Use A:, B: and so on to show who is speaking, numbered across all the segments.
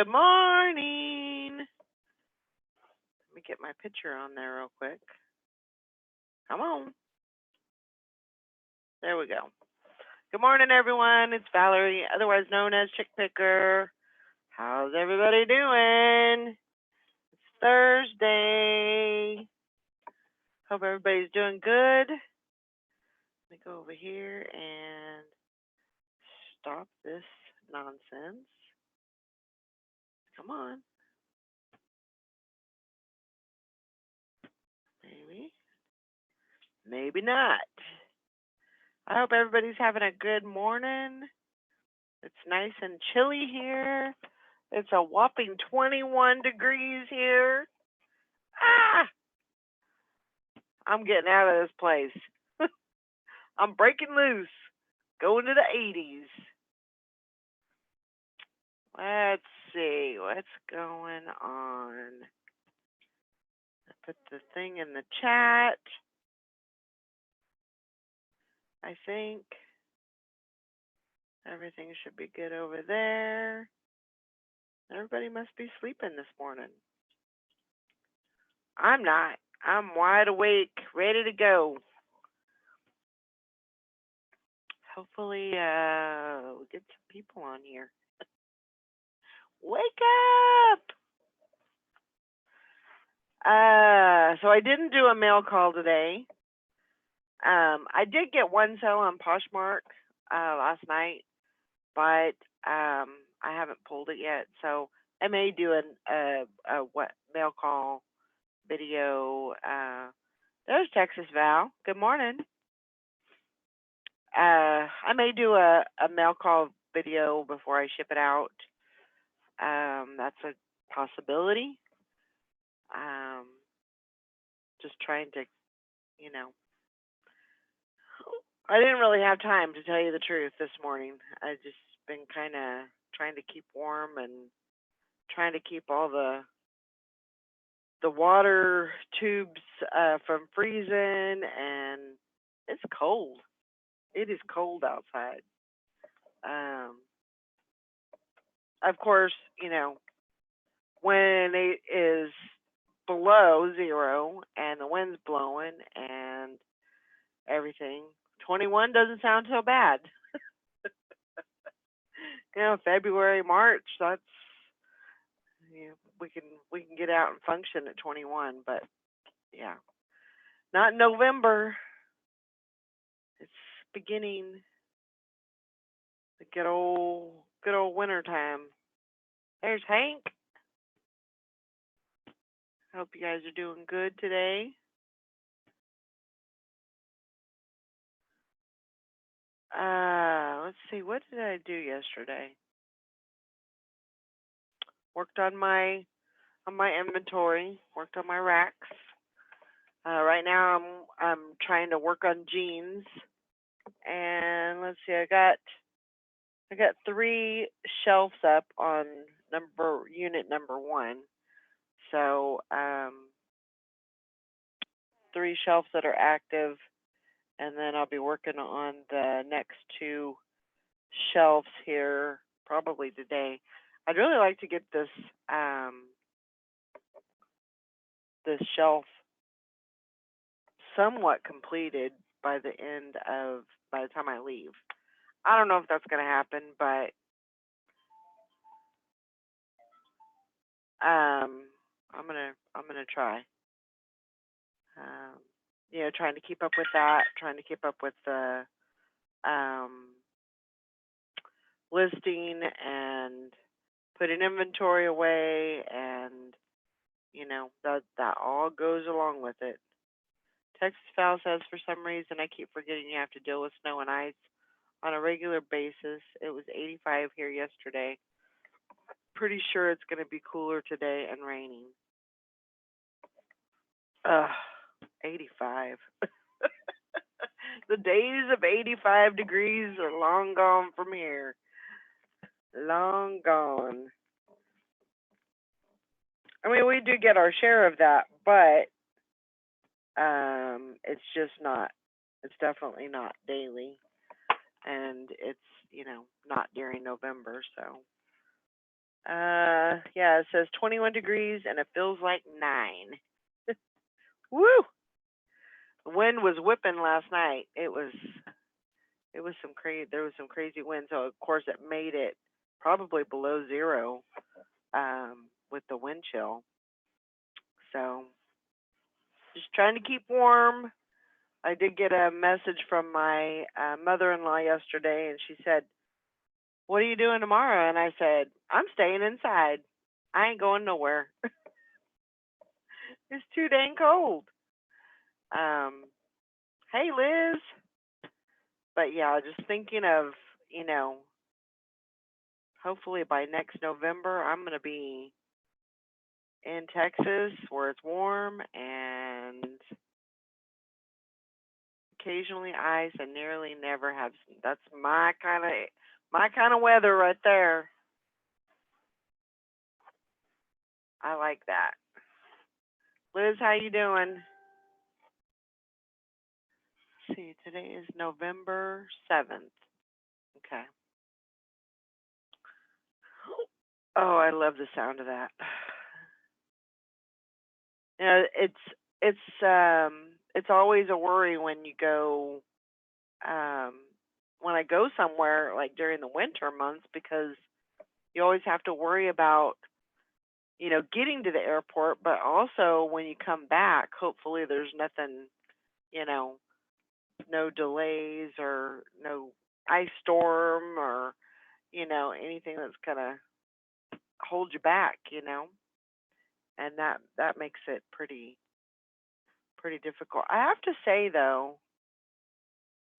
A: Good morning. Let me get my picture on there real quick. Come on. There we go. Good morning, everyone. It's Valerie, otherwise known as Chick Picker. How's everybody doing? It's Thursday. Hope everybody's doing good. Let me go over here and stop this nonsense. Come on. Maybe not. I hope everybody's having a good morning. It's nice and chilly here. It's a whopping 21 degrees here. Ah! I'm getting out of this place. I'm breaking loose. Going to the 80s. Let's see what's going on. I put the thing in the chat. I think everything should be good over there. Everybody must be sleeping this morning. I'm not. I'm wide awake, ready to go. Hopefully, we'll get some people on here. Wake up! So I didn't do a mail call today. I did get one sale on Poshmark last night, but I haven't pulled it yet. So I may do a mail call video. There's Texas Val. Good morning. I may do a mail call video before I ship it out. That's a possibility. Just trying to, I didn't really have time to tell you the truth this morning. I just been kind of trying to keep warm and trying to keep all the water tubes from freezing, and it's cold. It is cold outside. Of course, when it is below 0 and the wind's blowing and everything, 21 doesn't sound so bad. February, March, that's we can get out and function at 21, but yeah, not in November. It's beginning the good old winter time. There's Hank. Hope you guys are doing good today. Let's see, what did I do yesterday? Worked on my inventory, worked on my racks. Right now I'm trying to work on jeans. And let's see, I got 3 shelves up on unit number 1. So 3 shelves that are active, and then I'll be working on the next 2 shelves here probably today. I'd really like to get this shelf somewhat completed by the time I leave. I don't know if that's going to happen, but I'm gonna try. Trying to keep up with that, trying to keep up with the listing and putting inventory away, and that all goes along with it. Texas Val says, for some reason I keep forgetting you have to deal with snow and ice on a regular basis. It was 85 here yesterday. Pretty sure it's going to be cooler today and raining. 85. The days of 85 degrees are long gone from here. Long gone. I mean, we do get our share of that, but it's just not. It's definitely not daily, and it's not during November. So Yeah, it says 21 degrees and it feels like 9. Woo! The wind was whipping last night. It was some crazy. There was some crazy wind, so of course it made it probably below zero with the wind chill. So just trying to keep warm. I did get a message from my mother-in-law yesterday, and she said, "What are you doing tomorrow?" And I said, "I'm staying inside. I ain't going nowhere. It's too dang cold." Um, hey Liz. But yeah, just thinking of, you know, hopefully by next November, I'm going to be in Texas where it's warm and occasionally ice and nearly never have. That's my kind of weather right there. I like that. Liz, how you doing? Let's see, today is November 7th. Okay. Oh, I love the sound of that. You know, it's always a worry when you go um when I go somewhere like during the winter months because you always have to worry about, getting to the airport, but also when you come back, hopefully there's nothing, you know, no delays or no ice storm or, anything that's gonna hold you back. And that makes it pretty difficult. I have to say though,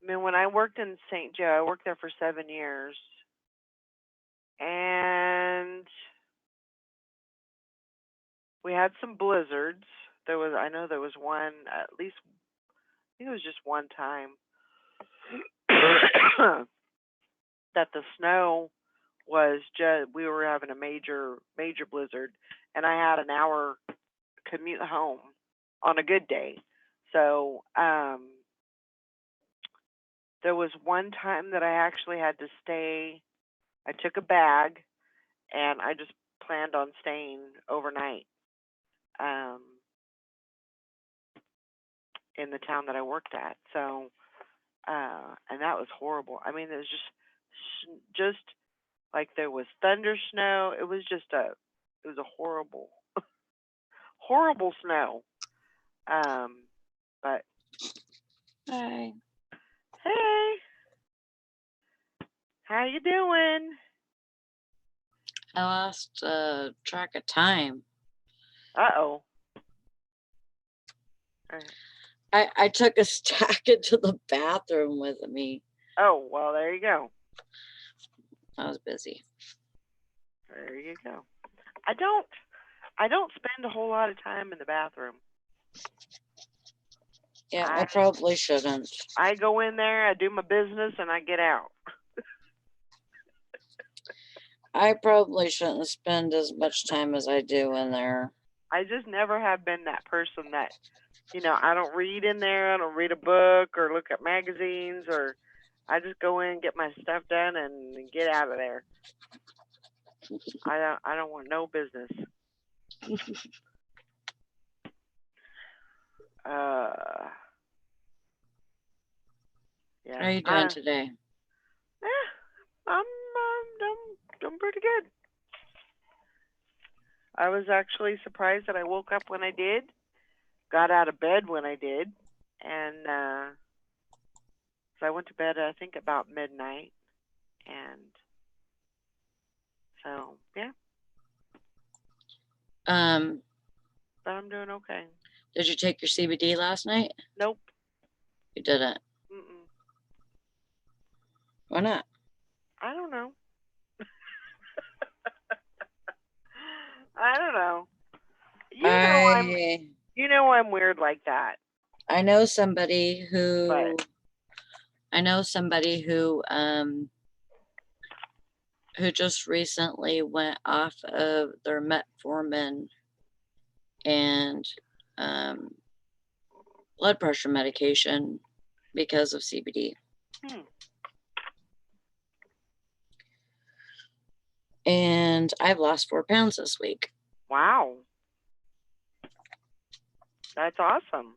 A: I mean when I worked in St. Joe, I worked there for 7 years and we had some blizzards. I know there was one, at least, I think it was just one time that the snow was just, we were having a major blizzard, and I had an hour commute home on a good day. So, there was one time that I actually had to stay. I took a bag and I just planned on staying overnight. Um, in the town that I worked at. So, and that was horrible. I mean, it was just like there was thunder snow. It was a horrible, horrible snow. Um, but
B: Hi.
A: hey, how you doing?
B: I lost track of time.
A: Uh-oh.
B: I took a stack into the bathroom with me.
A: Oh, well, there you go.
B: I was busy.
A: There you go. I don't spend a whole lot of time in the bathroom.
B: Yeah, I
A: I
B: probably shouldn't.
A: I go in there, I do my business, and I get out.
B: I probably shouldn't spend as much time as I do in there.
A: I just never have been that person that, I don't read in there. I don't read a book or look at magazines, or I just go in, get my stuff done, and get out of there. I don't want no business. Uh,
B: How
A: yeah.
B: are you doing today?
A: I'm pretty good. I was actually surprised that I woke up when I did, got out of bed when I did, and so I went to bed I think about midnight, and so yeah,
B: Um,
A: but I'm doing okay.
B: did you take your CBD last night?
A: Nope.
B: You didn't.
A: Mm-mm.
B: Why not?
A: I don't know. I don't know. You know I'm
B: I
A: you know I'm weird like that.
B: I know somebody
A: But
B: who just recently went off of their metformin and um, blood pressure medication because of CBD.
A: hmm,
B: And I've lost 4 pounds this week.
A: Wow. That's awesome.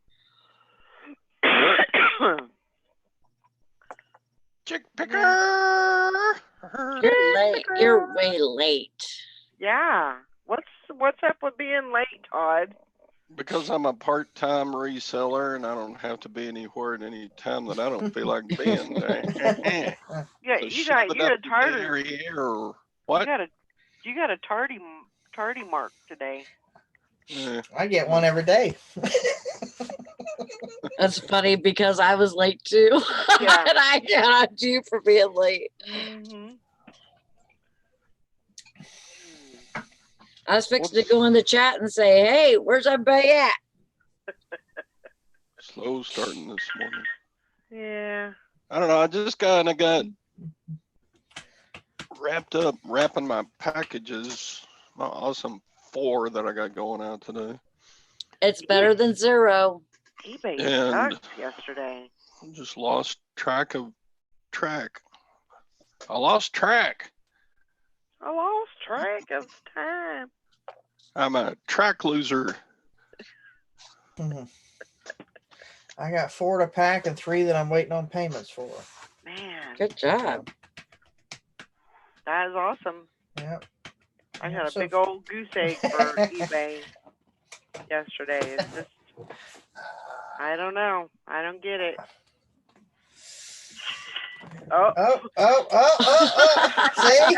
C: Chick picker.
B: You're late. You're way late.
A: Yeah. What's up with being late, Todd?
C: Because I'm a part-time reseller and I don't have to be anywhere at any time that I don't feel like being there.
A: Yeah,
C: So
A: you
C: shove
A: got
C: it up
A: a tardy.
C: derriere. What?
A: You got a tardy mark today.
D: I get one every day.
B: That's funny because I was late too.
A: Yeah.
B: And I got on you for being late.
A: Mm-hmm.
B: I was fixing to go in the chat and say, hey, where's everybody at?
C: Slow starting this morning.
A: Yeah.
C: I don't know. I just kind of got wrapped up wrapping my packages. My awesome 4 that I got going out today.
B: It's better than 0.
A: eBay
C: And
A: sucked yesterday.
C: just lost track of track. I lost track.
A: I lost track of time.
C: I'm a track loser.
D: I got 4 to pack and 3 that I'm waiting on payments for.
A: Man,
B: Good job.
A: that is awesome.
D: Yep.
A: I had a big old goose egg for eBay yesterday. It's just, I don't know. I don't get it. Oh.
D: See?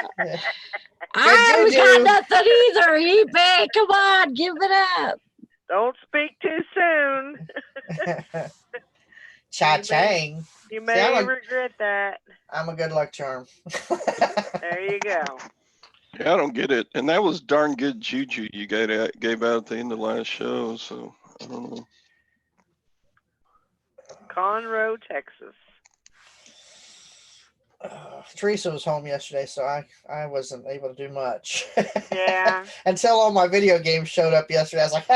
B: I haven't got nothing either, eBay. Come on, give it up.
A: Don't speak too soon.
D: Cha-chang.
A: You may regret that.
D: I'm a good luck charm.
A: There you go.
C: Yeah, I don't get it. And that was darn good juju you gave out at the end of last show. So I don't know.
D: Conroe,
A: Texas.
D: Teresa was home yesterday, so I wasn't able to do much.
A: Yeah.
D: Until all my video games showed up yesterday. I was like,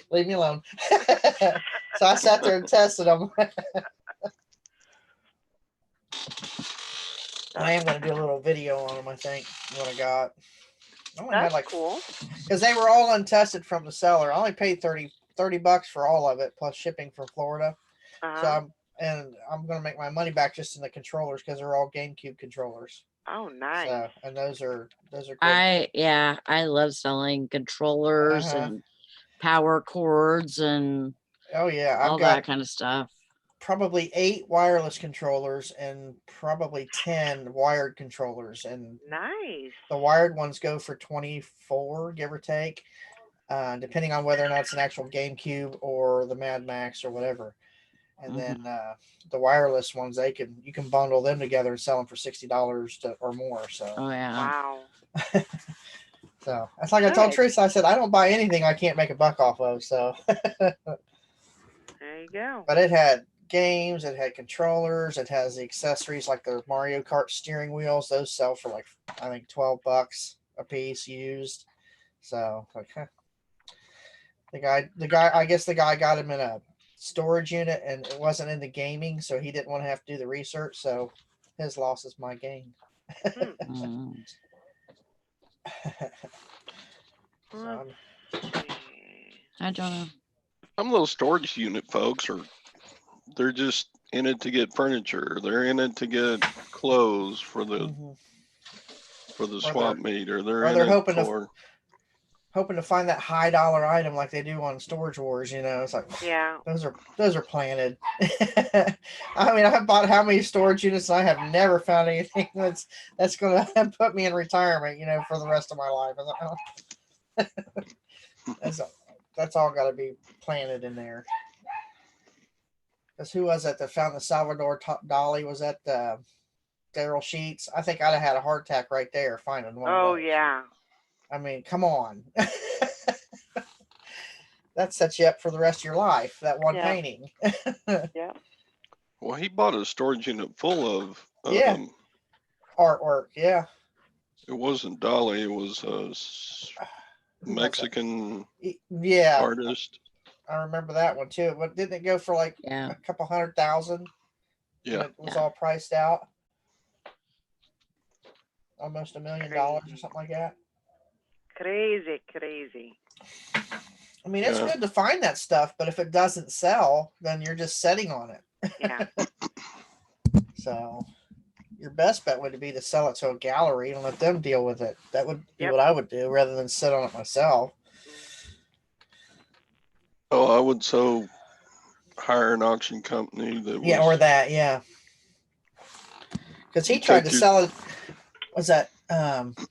D: leave me alone. So I sat there and tested them. I am going to do a little video on them, I think, what I got. I only had
A: cool.
D: Because they were all untested from the seller. I only paid $30 for all of it, plus shipping from Florida.
A: Uh-huh.
D: So I'm going to make my money back just in the controllers because they're all GameCube controllers.
A: Oh, nice.
D: So, and those are good.
B: I love selling controllers and power cords and all that kind of stuff.
D: Probably 8 wireless controllers and probably 10 wired controllers, and
A: nice.
D: The wired ones go for 24, give or take, depending on whether or not it's an actual GameCube or the Mad Max or whatever. And then the wireless ones, you can bundle them together and sell them for $60 or more. So
A: wow.
D: So that's like I told Teresa. I said I don't buy anything I can't make a buck off of. So
A: there you go.
D: But it had games, it had controllers, it has the accessories like the Mario Kart steering wheels. Those sell for like I think $12 a piece used. So like, the guy, I guess the guy got him in a storage unit and it wasn't into gaming, so he didn't want to have to do the research. So his loss is my gain.
B: I don't know.
C: Some of those storage unit folks they're just in it to get furniture. They're in it to get clothes for the swap meet, or they're
D: hoping to find that high dollar item like they do on Storage Wars. It's like, those are planted. I mean, I've bought how many storage units and I have never found anything that's going to put me in retirement, for the rest of my life. That's all got to be planted in there. Because who was that found the Salvador Dali? Was that Daryl Sheets? I think I'd have had a heart attack right there finding one.
A: Oh, yeah.
D: I mean, come on. That sets you up for the rest of your life, that one painting.
A: Yeah.
C: Well, he bought a storage unit full of
D: artwork. Yeah.
C: It wasn't Dali. It was a Mexican artist.
D: I remember that one too. But didn't it go for like a couple $100,000?
C: Yeah.
D: It was all priced out. almost $1 million or
A: Crazy.
D: something like that.
A: Crazy.
D: I mean, it's
C: Yeah.
D: good to find that stuff, but if it doesn't sell, then you're just sitting on it.
A: Yeah.
D: So your best bet would be to sell it to a gallery and let them deal with it. That would be
A: Yep.
D: what I would do rather than sit on it myself.
C: Oh, I would so hire an auction company that
D: Yeah,
C: was,
D: or that, yeah. Because he
C: You
D: tried to
C: take your-
D: sell it. Was that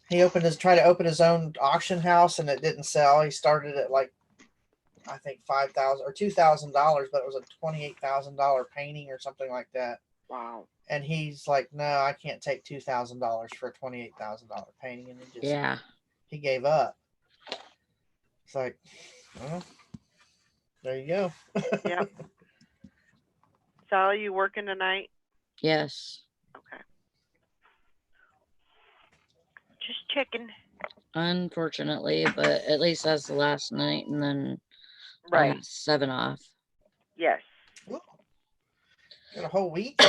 D: he tried to open his own auction house and it didn't sell. He started at like I think $5,000 or $2,000, but it was a $28,000 painting or something like that.
A: Wow.
D: And he's like, no, I can't take $2,000 for a $28,000 painting, and he gave up. It's like, well, there you go.
A: Yep. Sally, you working tonight?
B: Yes.
A: Okay. Just checking.
B: Unfortunately, but at least that's the last night, and then I'll
A: Right.
B: have 7 off.
A: Yes.
D: Ooh. Got a whole week.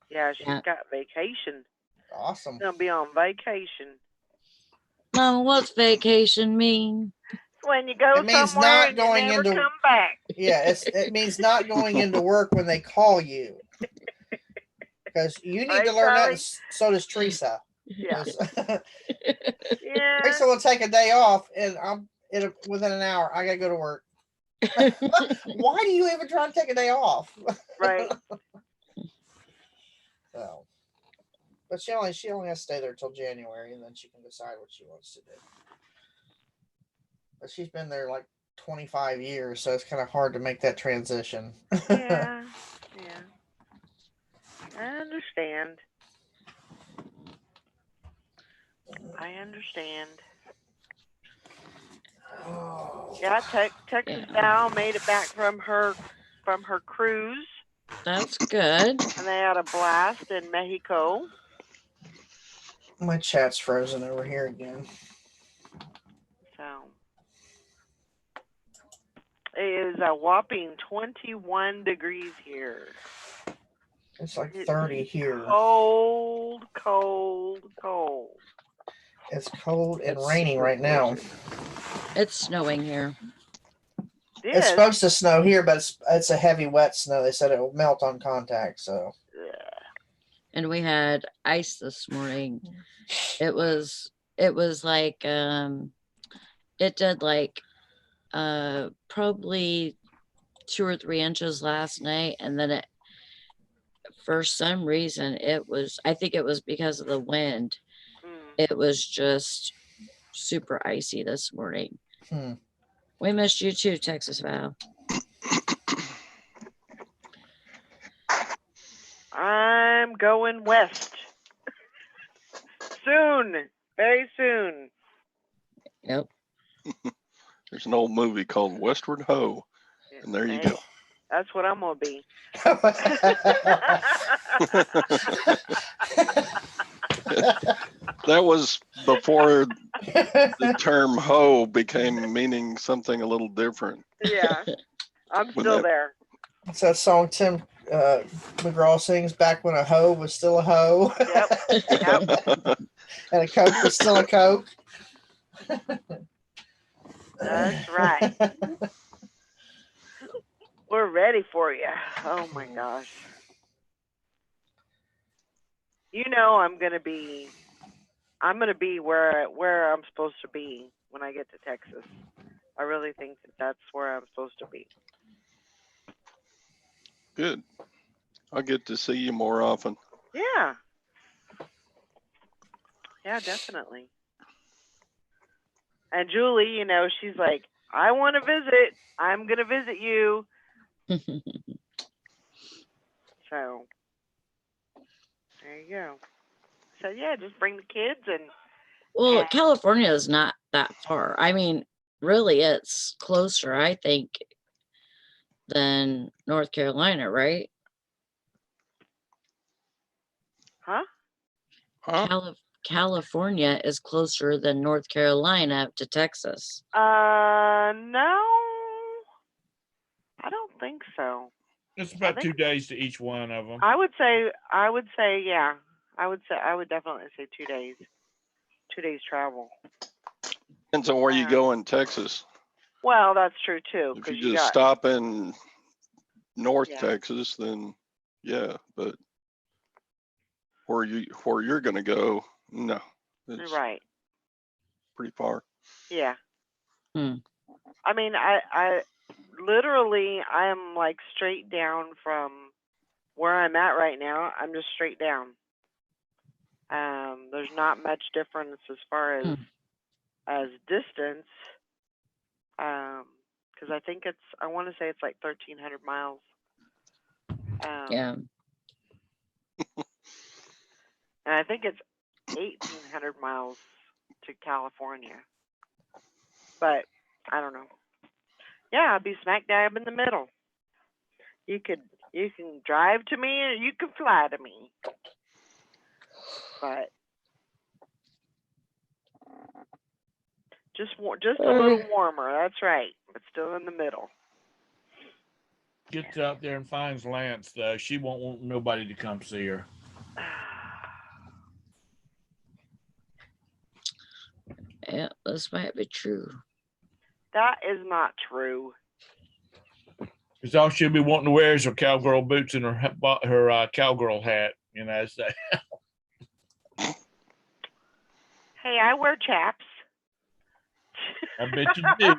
A: Yeah, she's
B: Yeah.
A: got vacation.
D: Awesome.
A: Gonna be on vacation.
B: Mama, what's vacation mean?
A: It's when you go
D: It means
A: somewhere
D: not
A: and
D: going
A: you never
D: into-
A: come back.
D: Yeah, it means not going into work when they call you. Because you need
A: Right,
D: to learn that,
A: Sally?
D: and so does Teresa.
A: Yeah.
D: 'Cause
A: Yeah.
D: Teresa will take a day off, and within an hour, I gotta go to work. Why do you even try to take a day off?
A: Right.
D: So, but she only has to stay there till January, and then she can decide what she wants to do. But she's been there like 25 years, so it's kind of hard to make that transition.
A: Yeah. Yeah. I understand.
D: Oh.
A: Yeah, Texas Val made it back from her cruise,
B: That's good.
A: and they had a blast in Mexico.
D: My chat's frozen over here again.
A: So it is a whopping 21 degrees here.
D: It's like
A: It's
D: 30 here.
A: Cold, cold, cold.
D: It's cold and
B: It's
D: raining
B: super
D: right now.
B: It's snowing here.
D: It's supposed to snow here, but it's a heavy, wet snow. They said it will melt on contact. So,
B: And we had ice this morning. It was like it did like probably 2 or 3 inches last night, and then it, for some reason, I think it was because of the wind. It was just super icy this morning. We missed you too, Texas Val.
A: I'm going west. Soon. Very soon.
B: Yep.
C: There's an old movie called Westward Ho, and there you go.
A: That's what I'm gonna be.
C: That was before the term hoe became meaning something a little different.
A: Yeah. I'm still there.
D: It's that song Tim McGraw sings, back when a hoe was still a hoe.
A: Yep.
D: And a Coke was still a Coke.
A: That's right. We're ready for you. Oh my gosh. You know I'm gonna be where I'm supposed to be when I get to Texas. I really think that's where I'm supposed to be.
C: Good. I'll get to see you more often.
A: Yeah. Yeah, definitely. And Julie, you know, she's like, I want to visit. I'm going to visit you. So, there you go. So, yeah, just bring the kids and.
B: Well, California is not that far. I mean, really, it's closer, I think, than North Carolina, right?
A: Huh?
B: California is closer than North Carolina to Texas.
A: No. I don't think so.
E: It's about 2 days to each one of them.
A: I would say, yeah. I would definitely say 2 days. 2 days travel.
C: Depends on where you go in Texas.
A: Well, that's true too.
C: If
A: 'Cause
C: you just
A: got,
C: stop in North
A: Yeah.
C: Texas, then yeah, but where you're gonna go, no, it's
A: right.
C: pretty far.
A: Yeah.
B: Hmm.
A: I mean, I literally, I am like straight down from where I'm at right now. I'm just straight down. There's not much difference as far as distance. Because I think I want to say it's like 1,300 miles.
B: Yeah.
A: And I think it's 1,800 miles to California. But I don't know. Yeah, I'd be smack dab in the middle. You can drive to me or you can fly to me. But just a little warmer. That's right. But still in the middle.
E: Gets out there and finds Lance, though. She won't want nobody to come see her.
B: Yeah, this might be true.
A: That is not true.
E: Because all she'll be wanting to wear is her cowgirl boots and her cowgirl hat. You know, so.
A: Hey, I wear chaps.
E: I bet you do.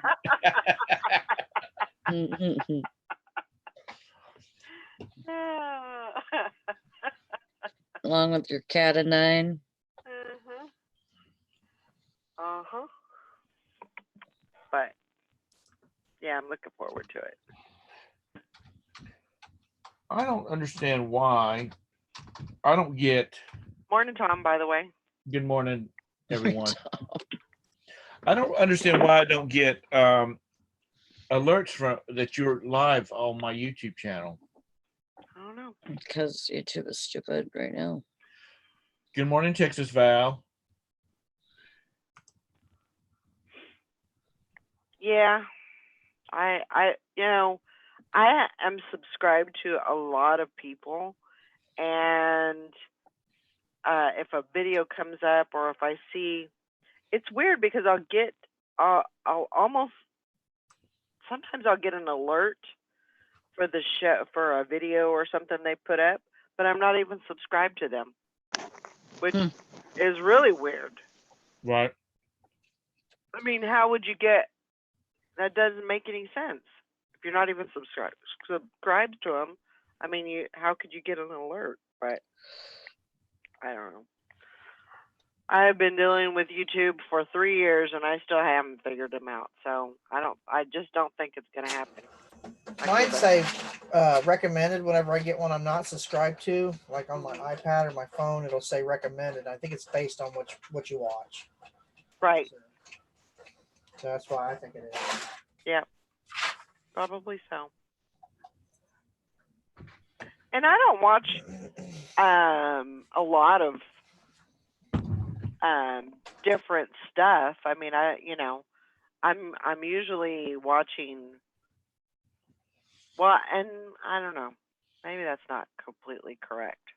B: Along with your cat of 9.
A: But yeah, I'm looking forward to it.
E: I don't understand why. I don't get.
A: Morning, Tom, by the way.
E: Good morning, everyone. I don't understand why I don't get alerts from that you're live on my YouTube channel.
A: I don't know.
B: Because YouTube is stupid right now.
E: Good morning, Texas Val.
A: Yeah, I am subscribed to a lot of people, and if a video comes up or if I see, it's weird because I'll almost sometimes I'll get an alert for the show for a video or something they put up, but I'm not even subscribed to them, which is really weird.
E: Right.
A: I mean, how would you get? That doesn't make any sense. If you're not even subscribed to them, I mean, how could you get an alert? But I don't know. I've been dealing with YouTube for 3 years and I still haven't figured them out. So I just don't think it's gonna happen.
D: Mine say recommended whenever I get one I'm not subscribed to, like on my iPad or my phone, it'll say recommended. I think it's based on what you watch.
A: Right.
D: So that's why I think it is.
A: Yeah. Probably so. And I don't watch a lot of different stuff. I mean, I'm usually watching. Well, and I don't know. Maybe that's not completely correct.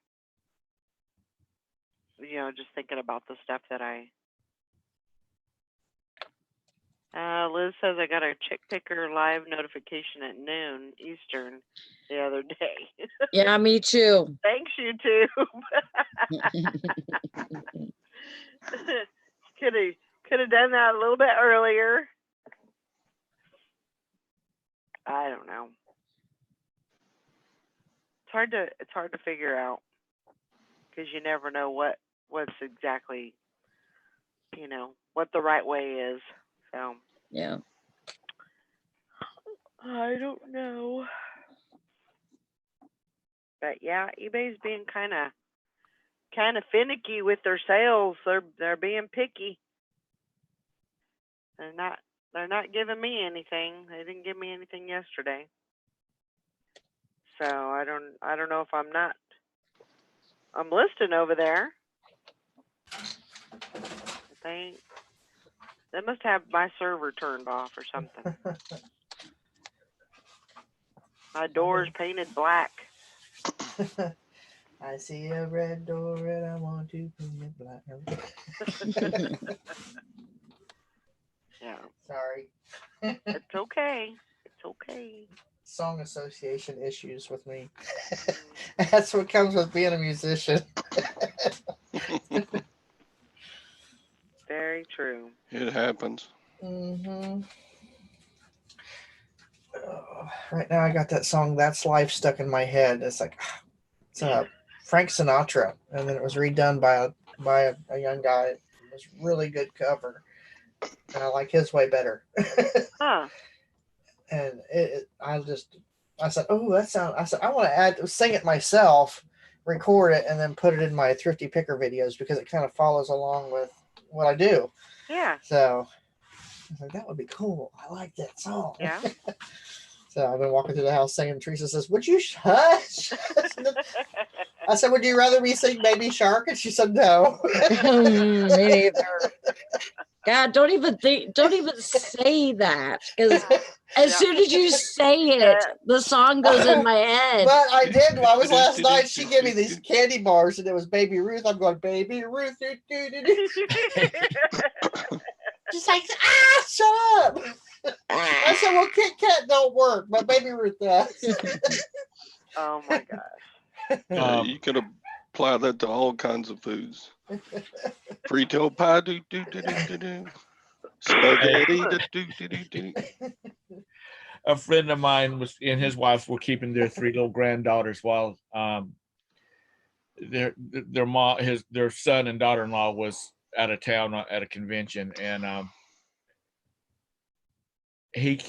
A: Just thinking about the stuff that Liz says I got a chick picker live notification at noon Eastern the other day.
B: Yeah, me too.
A: Thanks, YouTube. Could have done that a little bit earlier. I don't know. It's hard to figure out because you never know what's exactly what the right way is. So
B: yeah,
A: I don't know. But yeah, eBay's being kind of finicky with their sales. They're being picky. They're not giving me anything. They didn't give me anything yesterday. So I don't know if I'm listing over there. They must have my server turned off or something. My door's painted black.
D: I see a red door and I want to paint it black.
A: Yeah,
D: Sorry.
A: it's okay. It's okay.
D: Song association issues with me.
A: Mm.
D: That's what comes with being a musician.
A: Very true.
C: It happens.
D: Mm-hmm. Right now, I got that song "That's Life" stuck in my head. It's like it's Frank Sinatra, and then it was redone by a young guy. It was a really good cover, and I like his way better.
A: Huh.
D: And I said, oh, that sound. I said, I want to sing it myself, record it, and then put it in my Thrifty Picker videos because it kind of follows along with what I do.
A: Yeah.
D: So I was like, that would be cool. I like that song.
A: Yeah.
D: So I've been walking through the house singing. Teresa says, would you hush? I said, would you rather me sing Baby Shark? And she said, no.
B: Me neither. God, don't even say that, because as soon as you say it, the song goes in my head.
D: But I did. I was last night. She gave me these candy bars, and it was Baby Ruth. I'm going, Baby Ruth. She's like, shut up. I said, well, Kit Kat don't work, but Baby Ruth does.
A: Oh my gosh.
C: Yeah, you could apply that to all kinds of foods. Frito pie, do do do do do do. Spaghetti, do do do do do.
E: A friend of mine and his wife were keeping their 3 little granddaughters while their son and daughter-in-law was out of town at a convention, and he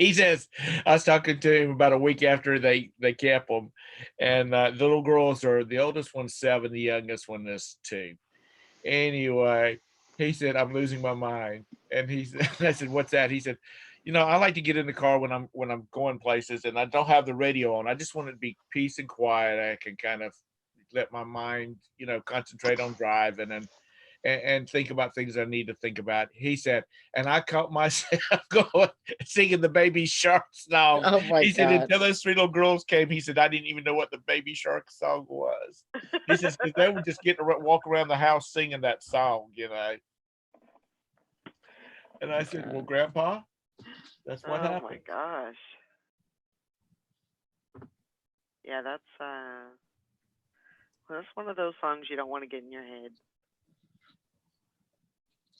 E: he says, I was talking to him about a week after they kept them, and the little girls are, the oldest one's 7, the youngest one is 2. Anyway, he said, I'm losing my mind. And I said, what's that? He said, I like to get in the car when I'm going places, and I don't have the radio on. I just want it to be peace and quiet. I can kind of let my mind, concentrate on driving and think about things I need to think about. He said, and I caught myself going singing the Baby Shark song.
B: Oh my
E: He said,
B: God.
E: until those 3 little girls came, he said, I didn't even know what the Baby Shark song was. He says, because they were just getting to walk around the house singing that song, And I said, well, Grandpa, that's what happened.
A: Oh my gosh. Yeah, that's one of those songs you don't want to get in your head.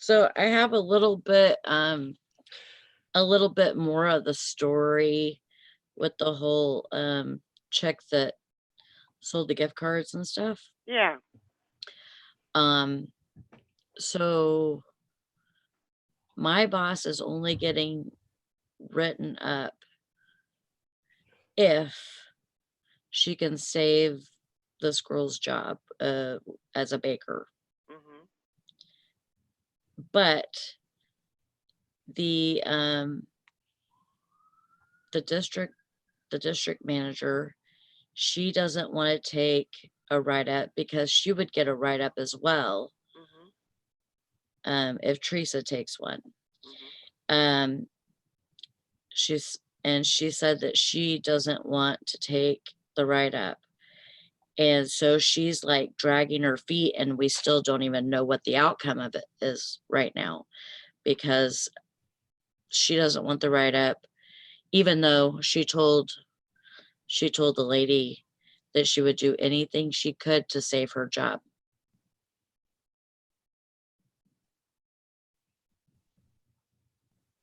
B: So I have a little bit more of the story with the whole chick that sold the gift cards and stuff.
A: Yeah.
B: So my boss is only getting written up if she can save this girl's job as a baker.
A: Mm-hmm.
B: But the district manager, she doesn't want to take a write-up because she would get a write-up as well.
A: Mm-hmm.
B: If Teresa takes one.
A: Mm-hmm.
B: She said that she doesn't want to take the write-up, and so she's like dragging her feet, and we still don't even know what the outcome of it is right now, because she doesn't want the write-up, even though she told the lady that she would do anything she could to save her job.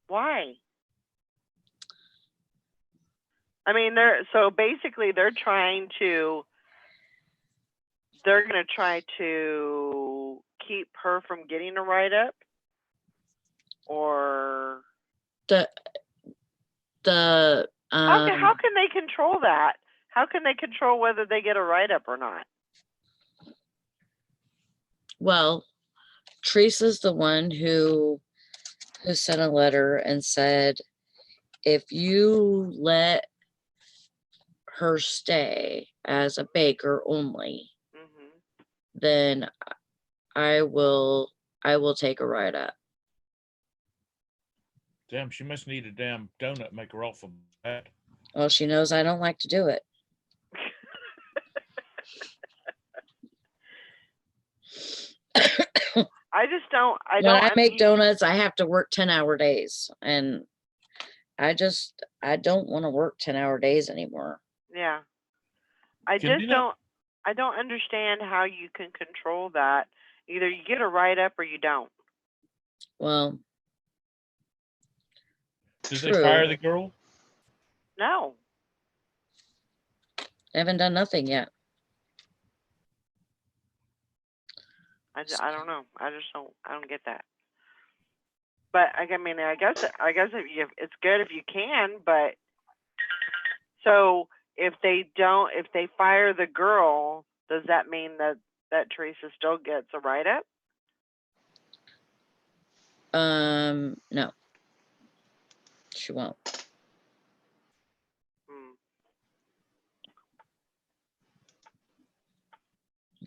A: Why? I mean, they're going to try to keep her from getting a write-up, or how can they control that? How can they control whether they get a write-up or not?
B: Well, Teresa's the one who sent a letter and said, if you let her stay as a baker only,
A: Mm-hmm.
B: then I will take a write-up.
E: Damn, she must need a damn donut maker off of that.
B: Well, she knows I don't like to do it.
A: I just don't. I
B: When
A: don't.
B: I make donuts, I have to work 10-hour days, and I don't want to work 10-hour days anymore.
A: Yeah. I
E: Can
A: just
E: you not-
A: don't. I don't understand how you can control that. Either you get a write up or you don't.
B: Well,
E: Did they fire
B: true.
E: the girl?
A: No.
B: I haven't done nothing yet.
A: I don't know. I just don't. I don't get that. But I mean, I guess if you, it's good if you can. But so if they don't, if they fire the girl, does that mean that Teresa still gets a write up?
B: No, she won't.
A: Hmm.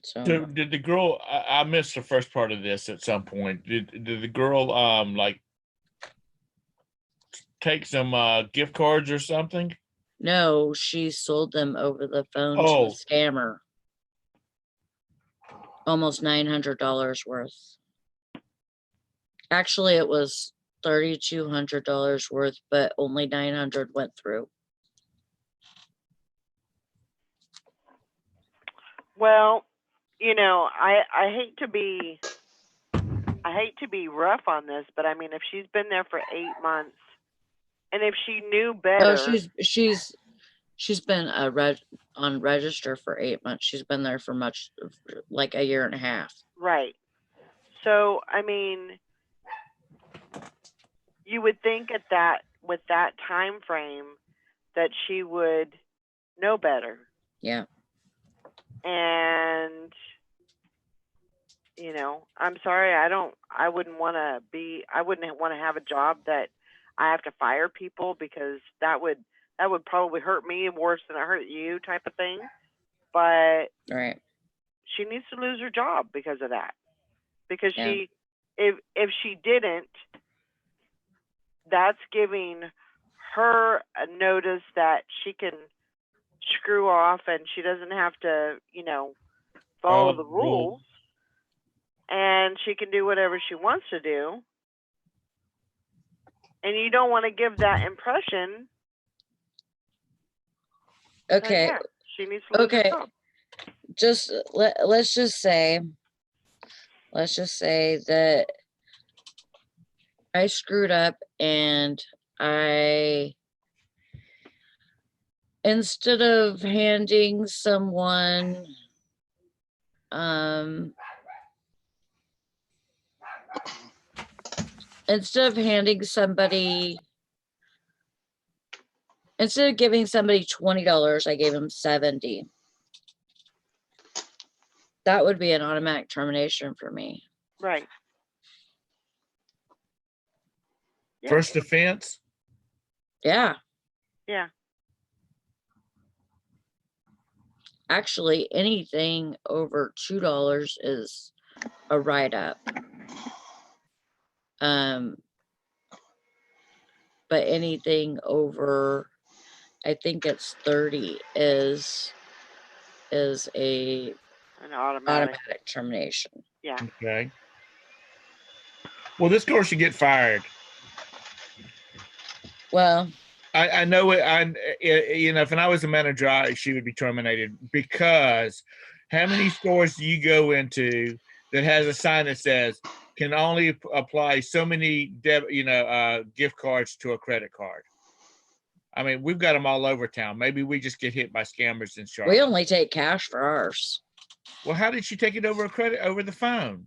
B: So
E: So did the girl? I missed the first part of this at some point. Did the girl like take some gift cards or something?
B: no, she sold them over the phone to a
E: Oh.
B: scammer. Almost $900 worth. Actually, it was $3,200 worth, but only 900 went through.
A: Well, you know, I hate to be rough on this, but I mean, if she's been there for 8 months, and if she knew better,
B: Oh, she's been on register for 8 months. She's been there for like a year and a half.
A: right? So I mean, you would think with that time frame that she would know better.
B: Yeah.
A: And you know, I'm sorry, I wouldn't want to have a job that I have to fire people, because that would probably hurt me worse than it hurt you, type of thing. But
B: Right.
A: she needs to lose her job because of that. Because
B: Yeah.
A: if she didn't, that's giving her a notice that she can screw off and she doesn't have to, you know, follow the rules, and she can do whatever she wants to do. And you don't want to give that impression.
B: Okay.
A: Yeah, she needs to lose her
B: Okay.
A: job.
B: Let's just say that I screwed up, and instead of handing someone instead of giving somebody $20, I gave them $70. That would be an automatic termination for me.
A: Right. Yeah.
E: First offense?
B: Yeah.
A: Yeah.
B: Actually, anything over $2 is a write-up. But anything over, I think it's 30 is
A: An automatic.
B: termination.
A: Yeah.
E: Okay. Well, this girl should get fired.
B: Well,
E: I know it. You know, if I was a manager, she would be terminated, because how many stores do you go into that has a sign that says can only apply so many gift cards to a credit card? I mean, we've got them all over town. Maybe we just get hit by scammers in Charlotte.
B: we only take cash for ours.
E: Well, how did she take it over over the phone?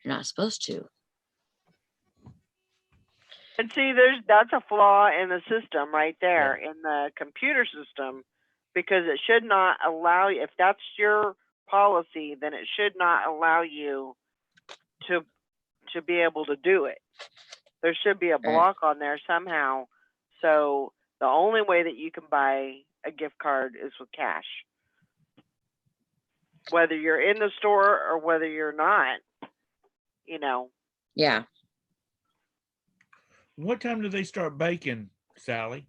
B: You're not supposed to.
A: And see, that's a flaw in the system right there, in the computer system, because it should not allow you, if that's your policy, then it should not allow you to be able to do it. There should be a block on there somehow. So the only way that you can buy a gift card is with cash. Whether you're in the store or whether you're not, you know.
B: Yeah.
E: What time do they start baking, Sally?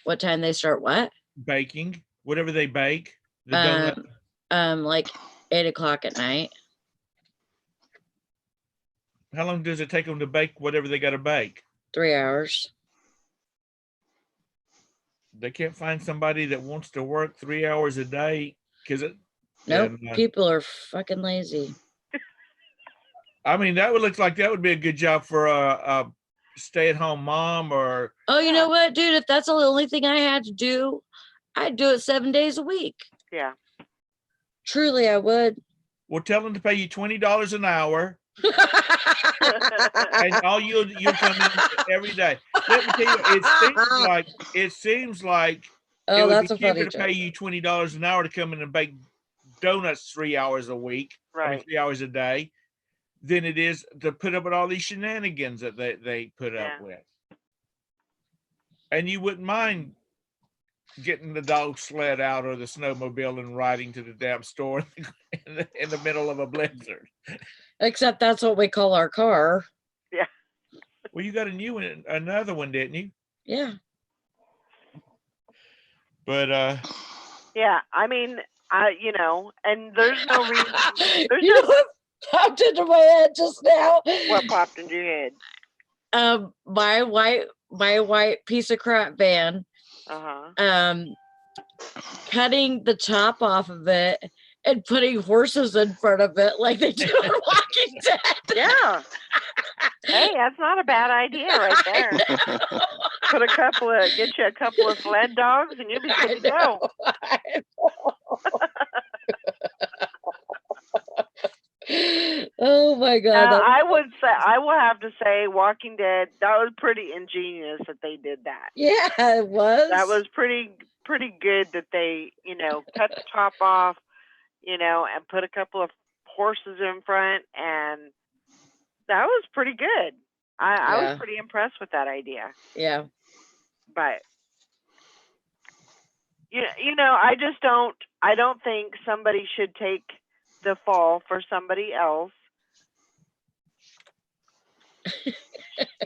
B: What time they start what?
E: Baking, whatever they bake, the donut.
B: Like 8 o'clock at night.
E: How long does it take them to bake whatever they got to bake?
B: 3 hours.
E: They can't find somebody that wants to work 3 hours a day because it.
B: Nope.
E: then,
B: People are fucking lazy.
E: I mean, that would look like that would be a good job for a stay-at-home mom or.
B: Oh, you know what, dude? If that's the only thing I had to do, I'd do it 7 days a week.
A: Yeah.
B: Truly, I would.
E: Well, tell them to pay you $20 an hour, and all you'll come in every day. Let me tell you, it seems like
B: Oh,
E: it would
B: that's
E: be
B: a funny
E: cheaper to pay
B: joke.
E: you $20 an hour to come in and bake donuts 3 hours a week, I mean
A: Right.
E: 3 hours a day, than it is to put up with all these shenanigans that they put up
A: Yeah.
E: with. And you wouldn't mind getting the dog sled out or the snowmobile and riding to the damn store in the middle of a blizzard.
B: Except that's what we call our car.
A: Yeah.
E: Well, you got a new one, another one, didn't you?
B: Yeah.
E: But
A: Yeah. I mean, and there's no reason. There's
B: You know what popped into my head just now?
A: what popped into your head.
B: My white piece of crap van, cutting the top off of it and putting horses in front of it like they do in Walking Dead.
A: Yeah. Hey, that's not a bad idea right there. Get you a couple of sled dogs and you'll be good to go.
B: Oh my God.
A: I will have to say Walking Dead, that was pretty ingenious that they did that.
B: Yeah, it was.
A: That was pretty good that they, cut the top off, and put a couple of horses in front, and that was pretty good. I was pretty impressed with that idea.
B: Yeah.
A: But I don't think somebody should take the fall for somebody else.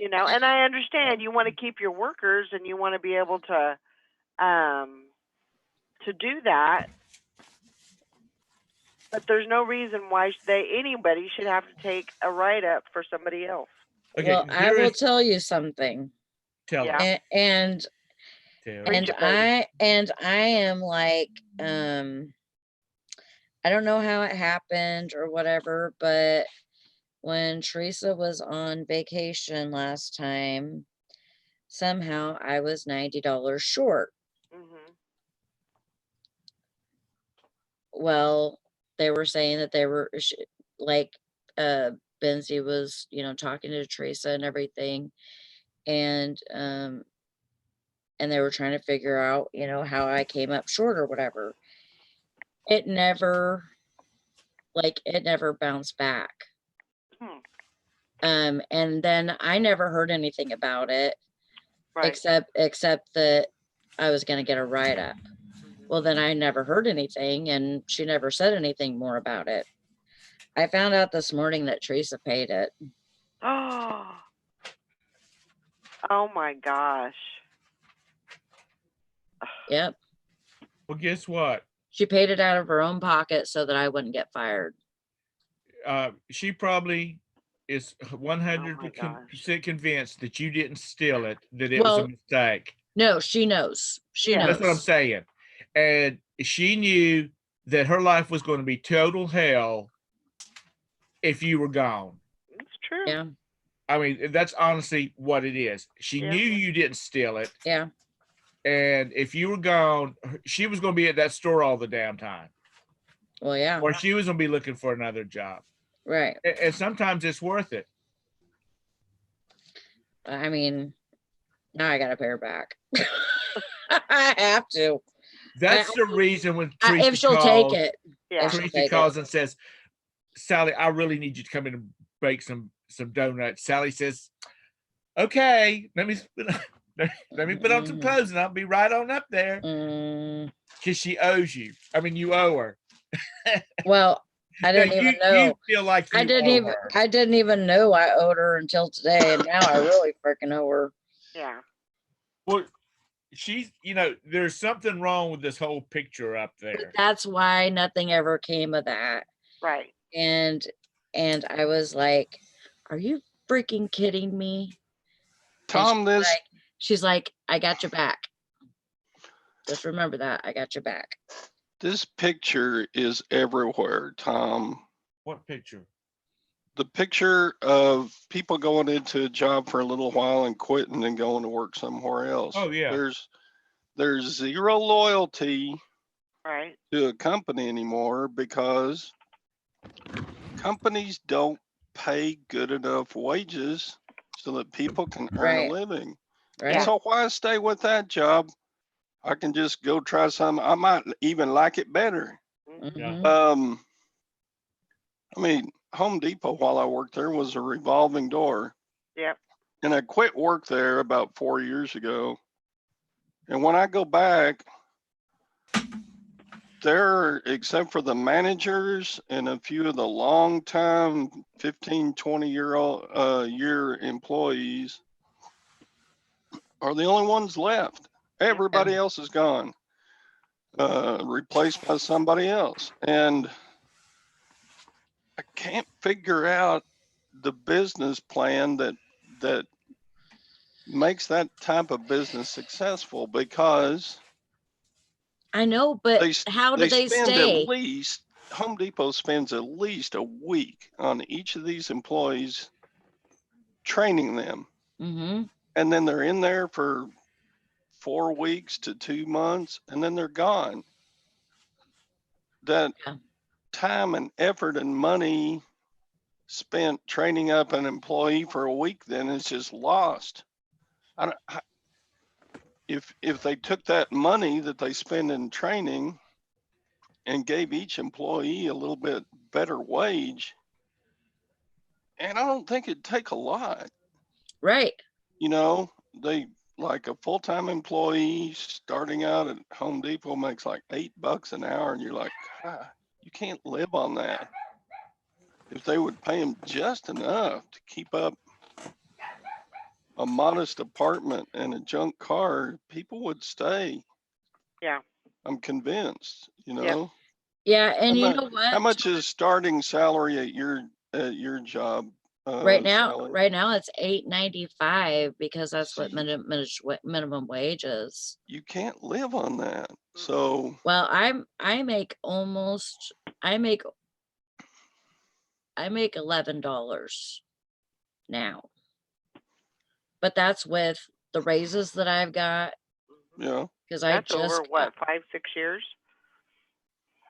A: And I understand you want to keep your workers and you want to be able to do that. But there's no reason why anybody should have to take a write-up for somebody else.
E: okay,
B: well, I will tell you something.
E: Tell
A: Yeah.
E: us.
B: And
A: Preach it, baby.
B: I am like, I don't know how it happened or whatever, but when Teresa was on vacation last time, somehow I was $90 short.
A: Mm-hmm.
B: Well, they were saying that they were like, Benzie was, talking to Teresa and everything. And they were trying to figure out, how I came up short or whatever. It never bounced back. And then I never heard anything about it,
A: Right.
B: except that I was going to get a write-up. Well, then I never heard anything, and she never said anything more about it. I found out this morning that Teresa paid it.
A: Oh my gosh.
B: Yep.
E: Well, guess what?
B: She paid it out of her own pocket so that I wouldn't get fired.
E: She probably is 100% convinced that you didn't steal it, that it was a mistake.
B: No, she knows. She knows.
E: That's what I'm saying. And she knew that her life was going to be total hell if you were gone.
A: It's true.
B: Yeah.
E: I mean, that's honestly what it is. She knew you didn't steal it.
B: Yeah.
E: And if you were gone, she was going to be at that store all the damn time.
B: Well, yeah.
E: Or she was going to be looking for another job.
B: Right.
E: And sometimes it's worth it.
B: I mean, now I got to pay her back. I have to.
E: That's the reason when
B: if she'll take it.
A: Yeah.
E: Teresa calls and says, Sally, I really need you to come in and bake some donuts. Sally says, okay, let me put on some clothes and I'll be right on up there. Because she owes you. I mean, you owe her.
B: Well, I didn't even know.
E: You feel like you owe her.
B: I didn't even know I owed her until today, and now I really freaking owe her.
A: Yeah.
E: Well, she's, you know, there's something wrong with this whole picture up
B: But
E: there.
B: that's why nothing ever came of that.
A: Right.
B: And I was like, are you freaking kidding me? And
C: Tom,
B: she's like, I got your back. Just remember that. I got your back.
C: this picture is everywhere, Tom.
E: What picture?
C: The picture of people going into a job for a little while and quitting and going to work somewhere else.
E: Oh, yeah.
C: There's zero loyalty
A: Right.
C: to a company anymore because companies don't pay good enough wages so that people can earn
B: Right.
C: a living.
B: Right.
C: And so why stay with that job? I can just go try something. I might even like it better.
B: Mhm.
C: I mean, Home Depot, while I worked there, was a revolving door.
A: Yep.
C: And I quit work there about 4 years ago. And when I go back, there, except for the managers and a few of the long time 15, 20-year employees are the only ones left. Everybody else is gone, replaced by somebody else. And I can't figure out the business plan that makes that type of business successful, because
B: I know, but how do they
C: spend
B: stay?
C: at least, Home Depot spends at least a week on each of these employees, training them.
B: Mm-hmm.
C: And then they're in there for 4 weeks to 2 months, and then they're gone. That
B: Yeah.
C: time and effort and money spent training up an employee for a week then is just lost. If they took that money that they spend in training and gave each employee a little bit better wage, and I don't think it'd take a lot.
B: Right.
C: You know, they, like a full-time employee starting out at Home Depot makes like $8 an hour, and you're like, God, you can't live on that. If they would pay them just enough to keep up a modest apartment and a junk car, people would stay.
A: Yeah.
C: I'm convinced, you
A: Yep.
C: know.
B: Yeah, and
C: How
B: you
C: mu-
B: know what?
C: How much is starting salary at your job?
B: Right now,
C: Sally?
B: it's $8.95 because that's what
C: See,
B: minimum wage is.
C: you can't live on that. So
B: Well, I make almost I make $11 now, but that's with the raises that I've got,
C: yeah,
B: because I
A: That's over
B: just
A: what, 5, 6 years?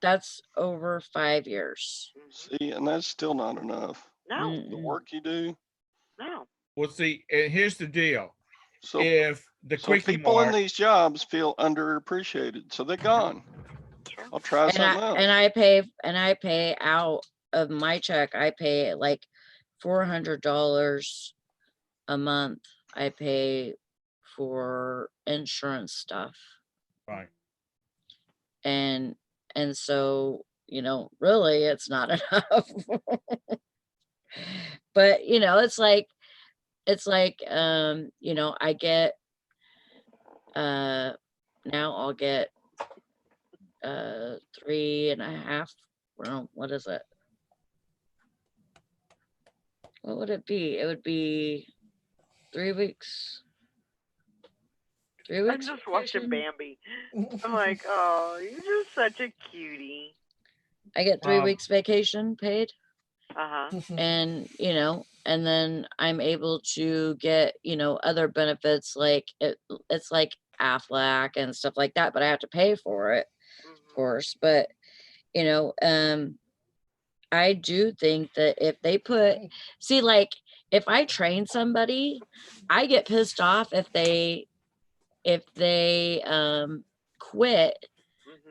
B: that's over 5 years.
C: see, and that's still not enough.
A: No.
C: The
B: Mm-mm.
C: work you do.
A: No.
E: Well, see, and here's the deal.
C: So
E: If the
C: so
E: Quickie
C: people in
E: Mart,
C: these jobs feel underappreciated, so they're gone.
A: Sure.
C: I'll try something else.
B: And I pay out of my check, I pay like $400 a month. I pay for insurance stuff.
E: right?
B: And so, you know, really it's not enough. But you know, it's like you know, I get now I'll get 3.5, well, what is it? What would it be? It would be 3 weeks. 3
A: I'm
B: weeks
A: just watching
B: vacation.
A: Bambi. I'm like, oh, you're just such a cutie.
B: I get 3
E: Um,
B: weeks vacation paid.
A: Uh-huh.
B: And you know, and then I'm able to get, you know, other benefits like it's like Aflac and stuff like that, but I have to pay for it, of course. But you know, I do think that if they put, see, like if I train somebody, I get pissed off if they quit,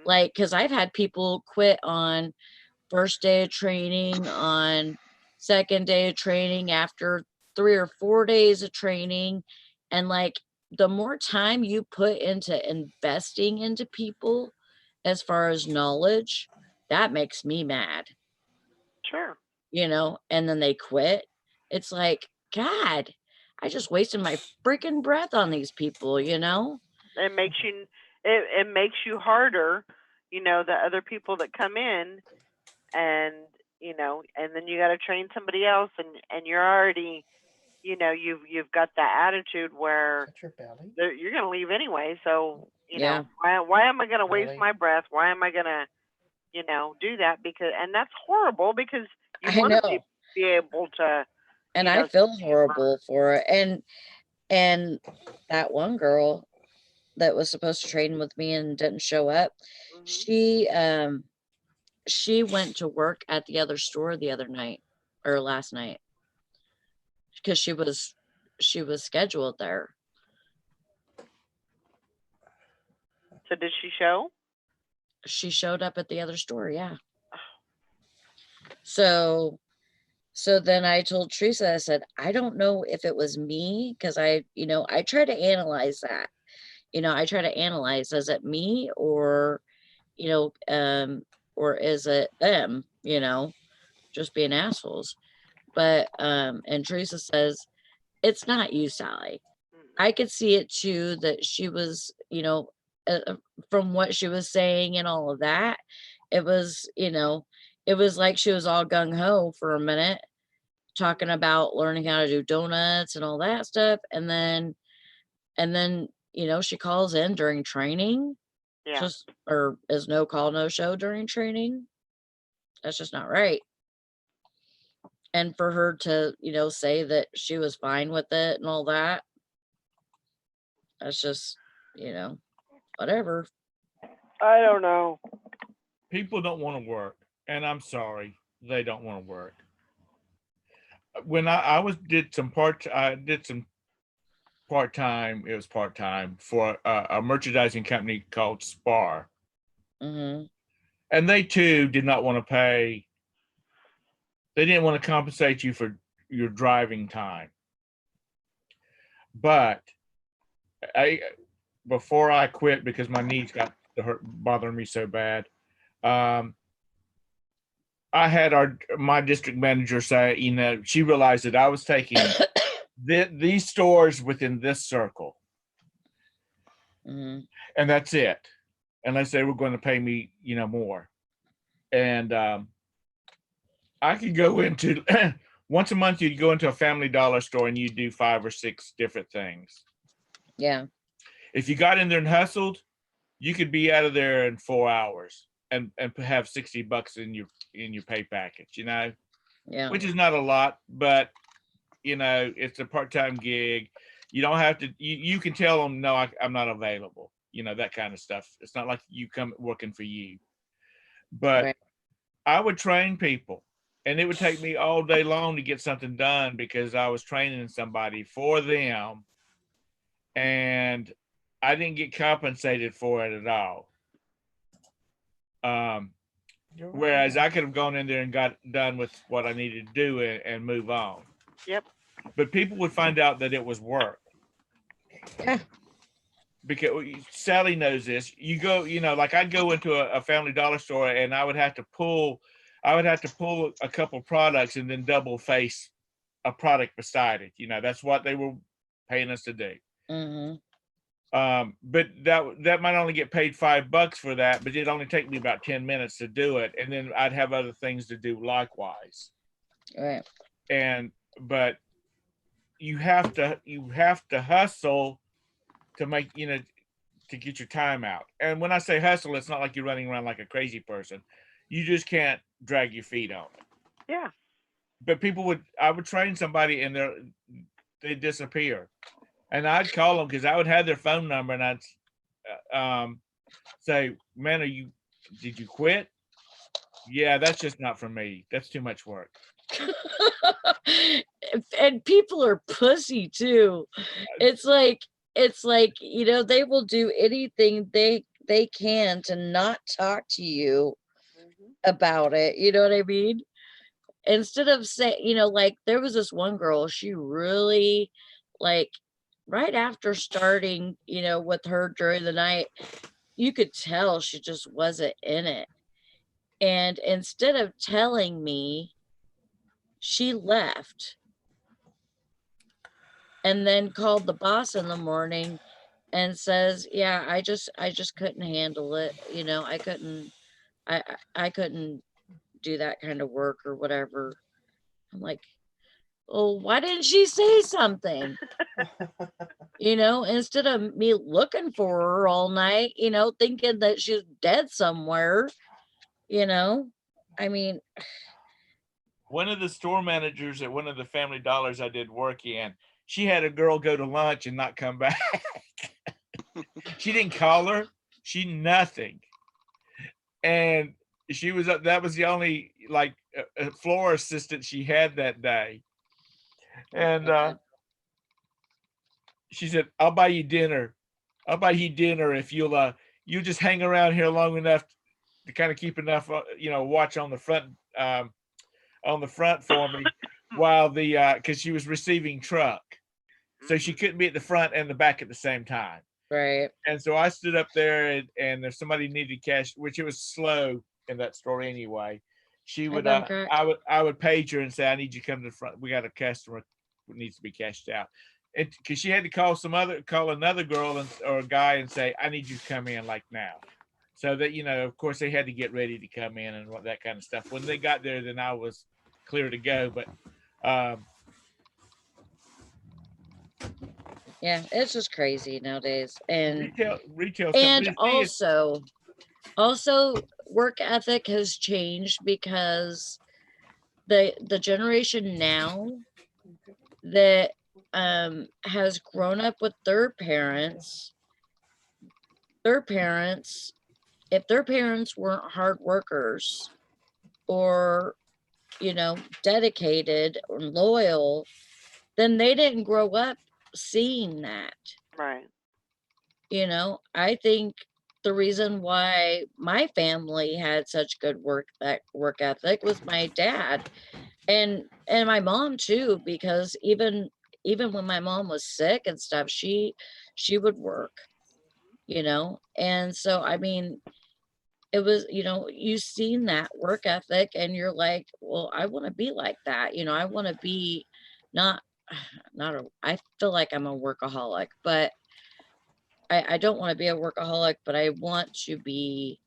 B: like, because I've had people quit on first day of training, on second day of training, after 3 or 4 days of training. And like the more time you put into investing into people as far as knowledge, that makes me mad,
A: Sure.
B: you know, and then they quit. It's like, God, I just wasted my freaking breath on these people, you know?
A: It makes you it makes you harder, the other people that come in, and and then you got to train somebody else, and you're already, you've got that attitude where
D: Touch your belly.
A: you're going to leave anyway. So
B: Yeah.
A: why am I going to waste
D: Really?
A: my breath? Why am I going to do that? And that's horrible, because you
B: I
A: want to
B: know.
A: be able to,
B: And
A: you
B: I
A: know,
B: feel horrible for it. And that one girl that was supposed to train with me and didn't show up,
A: mhm.
B: she went to work at the other store the other night or last night because she was scheduled there.
A: So did she show?
B: She showed up at the other store, yeah. So then I told Teresa, I said, I don't know if it was me, because I try to analyze that. I try to analyze, is it me, or or is it them, just being assholes. But and Teresa says, it's not you, Sally. I could see it too, that she was, from what she was saying and all of that, it was, it was like she was all gung ho for a minute, talking about learning how to do donuts and all that stuff. And then, she calls in during training,
A: Yeah.
B: just, or is no call, no show during training. That's just not right. And for her to, say that she was fine with it and all that, that's just, whatever.
A: I don't know.
E: People don't want to work, and I'm sorry, they don't want to work. When I did some part time. It was part time for a merchandising company called Spar,
B: Mm-hmm.
E: and they too did not want to pay. They didn't want to compensate you for your driving time. But before I quit, because my knees got to hurt, bothering me so bad, I had my district manager say, she realized that I was taking these stores within this circle,
B: Mm-hmm.
E: and that's it. Unless they were going to pay me, more. And I could go into once a month. You'd go into a Family Dollar store and you'd do 5 or 6 different things.
B: Yeah.
E: If you got in there and hustled, you could be out of there in 4 hours and have $60 in your pay package.
B: Yeah.
E: Which is not a lot, but it's a part-time gig. You don't have to. You can tell them, no, I'm not available. That kind of stuff. It's not like you come working for you. But
B: Right.
E: I would train people, and it would take me all day long to get something done because I was training somebody for them, and I didn't get compensated for it at all. Whereas I could have gone in there and got done with what I needed to do and move on.
A: Yep.
E: But people would find out that it was work.
B: Yeah.
E: Because Sally knows this. You go, like I'd go into a Family Dollar store and I would have to pull a couple products and then double face a product beside it. That's what they were paying us to do.
B: Mm-hmm.
E: But that might only get paid $5 for that, but it'd only take me about 10 minutes to do it. And then I'd have other things to do likewise.
B: Right.
E: But you have to hustle to make, to get your time out. And when I say hustle, it's not like you're running around like a crazy person. You just can't drag your feet on it.
A: Yeah.
E: But I would train somebody and they'd disappear. And I'd call them because I would have their phone number and I'd say, man, did you quit? Yeah, that's just not for me. That's too much work.
B: And people are pussy too. It's like, they will do anything they can to not talk to you about it. You know what I mean? Instead of saying, like there was this one girl, she really, like, right after starting, with her during the night, you could tell she just wasn't in it. And instead of telling me, she left and then called the boss in the morning and says, yeah, I just couldn't handle it. You know, I couldn't do that kind of work or whatever. I'm like, well, why didn't she say something? You know, instead of me looking for her all night, you know, thinking that she's dead somewhere, you know, I mean,
E: One of the store managers at one of the Family Dollars I did work in, she had a girl go to lunch and not come back. She didn't call her. She nothing. And she was that was the only like floor assistant she had that day. And
B: God.
E: she said, "I'll buy you dinner. I'll buy you dinner if you just hang around here long enough to kind of keep enough watch on the front for me while the because she was receiving truck, so she couldn't be at the front and the back at the same time."
B: Right.
E: And so I stood up there, and if somebody needed cash, which it was slow in that store anyway, she would
B: bum crack.
E: I would page her and say, "I need you to come to the front. We got a customer who needs to be cashed out." Because she had to call another girl or a guy and say, "I need you to come in like now." So that, of course, they had to get ready to come in and that kind of stuff. When they got there, then I was clear to go. But
B: yeah, it's just crazy nowadays. And
E: retail
B: and
E: companies,
B: also work ethic has changed because the generation now that has grown up with their parents, if their parents weren't hard workers or, you know, dedicated or loyal, then they didn't grow up seeing that.
A: Right.
B: You know, I think the reason why my family had such good work ethic was my dad and my mom too, because even when my mom was sick and stuff, she would work, you know. And so I mean, it was, you know, you've seen that work ethic and you're like, well, I want to be like that. You know, I want to be not I feel like I'm a workaholic, but I don't want to be a workaholic, but I want to be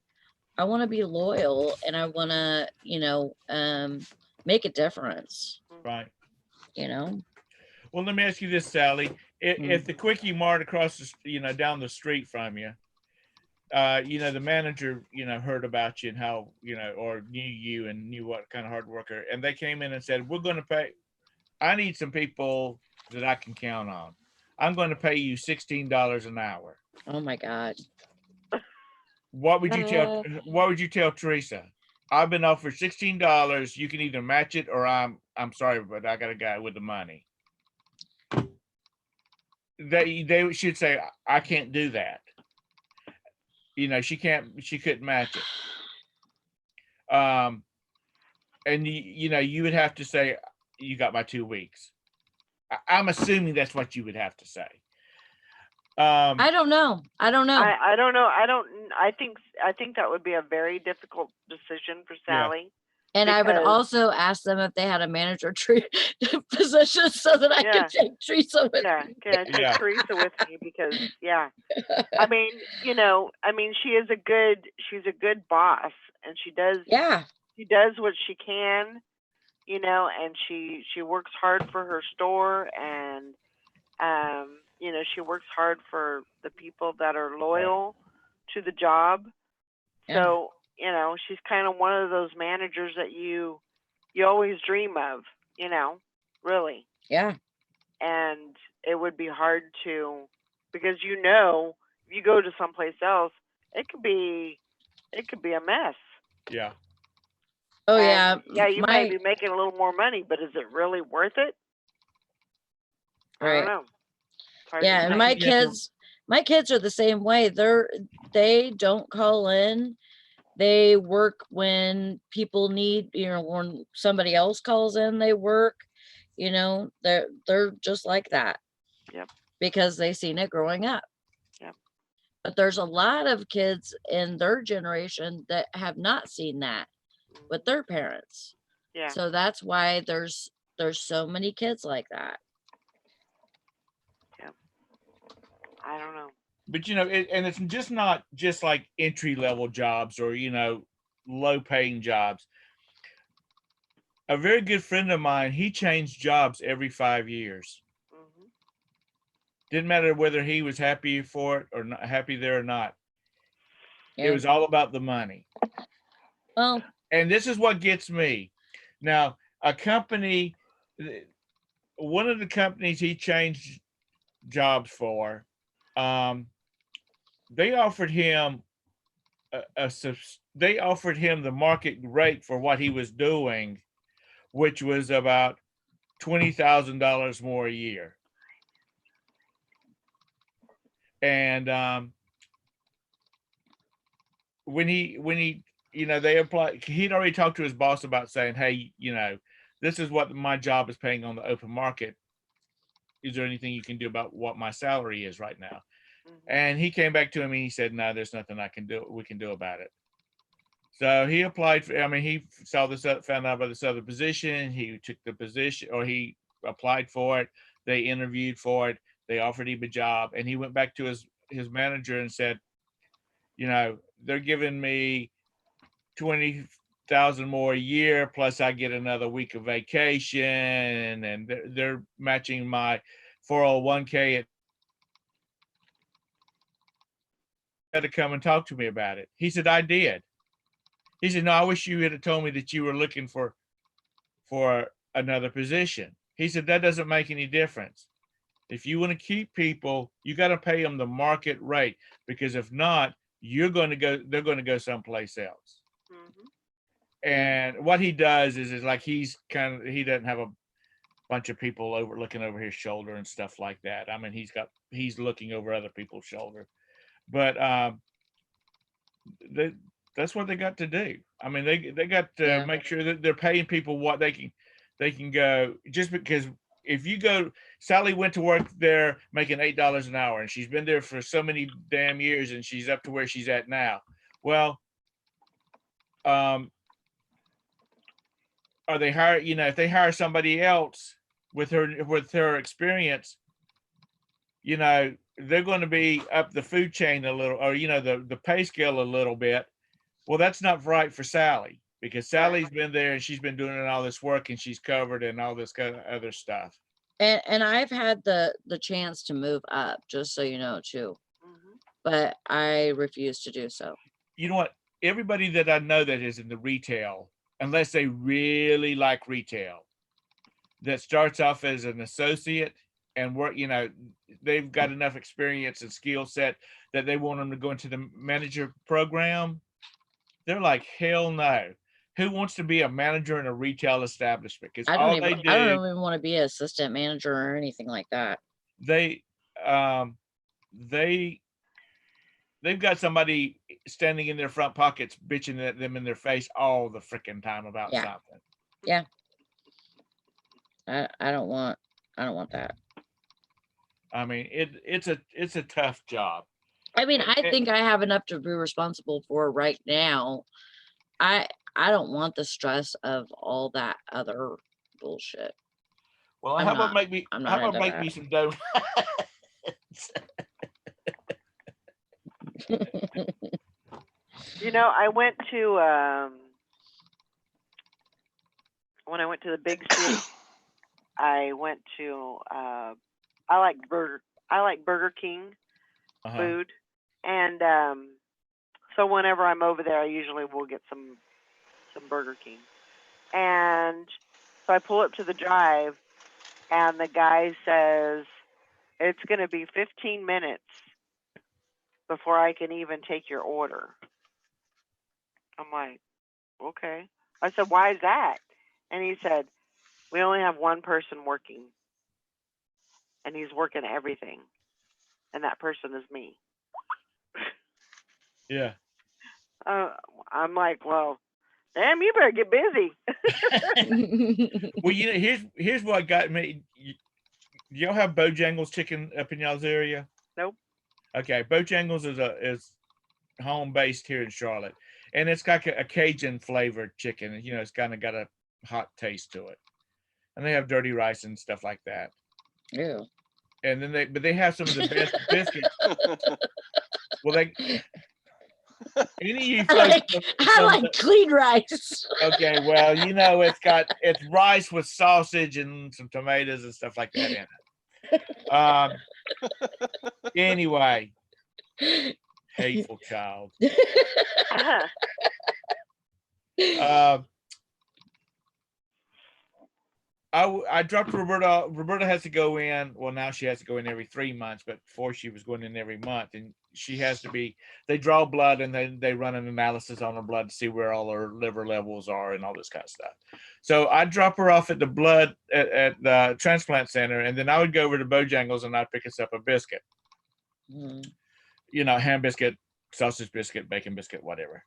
B: loyal, and I want to, you know, make a difference,
E: right?
B: you know.
E: Well, let me ask you this, Sally. If the Quickie Mart across the, down the street from you, the manager, heard about you and how, or knew you and knew what kind of hard worker, and they came in and said, "We're going to pay. I need some people that I can count on. I'm going to pay you $16 an hour."
B: Oh my God.
E: What would you tell Teresa? "I've been offered $16. You can either match it or I'm sorry, but I got a guy with the money." They should say, "I can't do that." She couldn't match it. And you would have to say, "You got my 2 weeks." I'm assuming that's what you would have to say.
B: I don't know.
A: I don't know. I think that would be a very difficult decision for Sally.
B: And I would also ask them if they had a manager position so that I could take Teresa with me.
A: Can I take Teresa with me? Because I mean, she is she's a good boss, and she does what she can, and she works hard for her store, and she works hard for the people that are loyal to the job. So, she's kind of one of those managers that you always dream of, really.
B: Yeah.
A: And it would be hard to, because if you go to someplace else, it could be a mess.
E: Yeah.
B: Oh,
A: and, you might be making a little more money, but is it really worth it?
B: Right.
A: I don't know.
B: Yeah, and my kids are the same way. They don't call in. They work when people need, when somebody else calls in, they work. They're just like that.
A: Yep.
B: Because they seen it growing up.
A: Yep.
B: But there's a lot of kids in their generation that have not seen that with their parents.
A: Yeah.
B: So that's why there's so many kids like that.
A: Yep. I don't know.
E: but and it's just not just like entry level jobs or low paying jobs. A very good friend of mine, he changed jobs every 5 years.
A: Mm-hmm.
E: Didn't matter whether he was happy for it or not happy there or not. It
B: Yeah.
E: was all about the money.
B: Well,
E: And this is what gets me. Now, a company, one of the companies he changed jobs for, they offered him they offered him the market rate for what he was doing, which was about $20,000 more a year. And when he they applied, he'd already talked to his boss about saying, hey, this is what my job is paying on the open market. Is there anything you can do about what my salary is right now?
A: Mm-hmm.
E: And he came back to him and he said, no, there's nothing we can do about it. So he applied for, he saw this, found out about this other position. He took the position, or he applied for it. They interviewed for it. They offered him a job, and he went back to his manager and said, they're giving me 20,000 more a year, plus I get another week of vacation, and they're matching my 401k. Had to come and talk to me about it. He said, I did. He said, no, I wish you had told me that you were looking for another position. He said, that doesn't make any difference. If you want to keep people, you got to pay them the market rate, because if not, they're going to go someplace else.
A: Mm-hmm.
E: And what he does is like he doesn't have a bunch of people looking over his shoulder and stuff like that. He's looking over other people's shoulder, but that's what they got to do. They got to make sure that they're paying people what they can go. Just because if you go, Sally went to work there making $8 an hour, and she's been there for so many damn years, and she's up to where she's at now. Well, or they hire, if they hire somebody else with her experience, they're going to be up the food chain a little, or the pay scale a little bit. Well, that's not right for Sally, because Sally's been there and she's been doing all this work and she's covered and all this kind of other stuff.
B: And I've had the chance to move up, just so you know, too.
A: Mm-hmm.
B: But I refuse to do so.
E: You know what? Everybody that I know that is in the retail, unless they really like retail, that starts off as an associate and work, they've got enough experience and skill set that they want them to go into the manager program. They're like, hell no. Who wants to be a manager in a retail establishment? Because
B: I
E: all
B: don't even want to be an assistant manager or anything like that.
E: They've got somebody standing in their front pockets bitching at them in their face all the freaking time about something.
B: Yeah. I don't want that.
E: It's a tough job.
B: I think I have enough to be responsible for right now. I don't want the stress of all that other bullshit.
E: Well, how about make me some donuts?
A: I went to when I went to the big city, I went to I like Burger King food, and so whenever I'm over there, I usually will get some Burger King, and so I pull up to the drive, and the guy says it's going to be 15 minutes before I can even take your order. I'm like, okay. I said, why is that? And he said, we only have one person working, and he's working everything, and that person is me.
E: Yeah.
A: I'm like, well, damn, you better get busy.
E: Well, here's what got me. Y'all have Bojangles chicken up in y'all's area?
A: Nope.
E: Okay, Bojangles is home based here in Charlotte, and it's got a Cajun flavored chicken. It's kind of got a hot taste to it, and they have dirty rice and stuff like that.
B: Ew.
E: and then they have some of the best biscuits. Well, any of you folks
B: I like clean rice.
E: okay, well, it's rice with sausage and some tomatoes and stuff like that in it. Anyway, hateful child. I dropped Roberta. Roberta has to go in. Well, now she has to go in every 3 months, but before she was going in every month, and she has to be. They draw blood and then they run an analysis on her blood to see where all her liver levels are and all this kind of stuff. So I drop her off at the blood at the transplant center, and then I would go over to Bojangles and I'd pick us up a biscuit. Ham biscuit, sausage biscuit, bacon biscuit, whatever.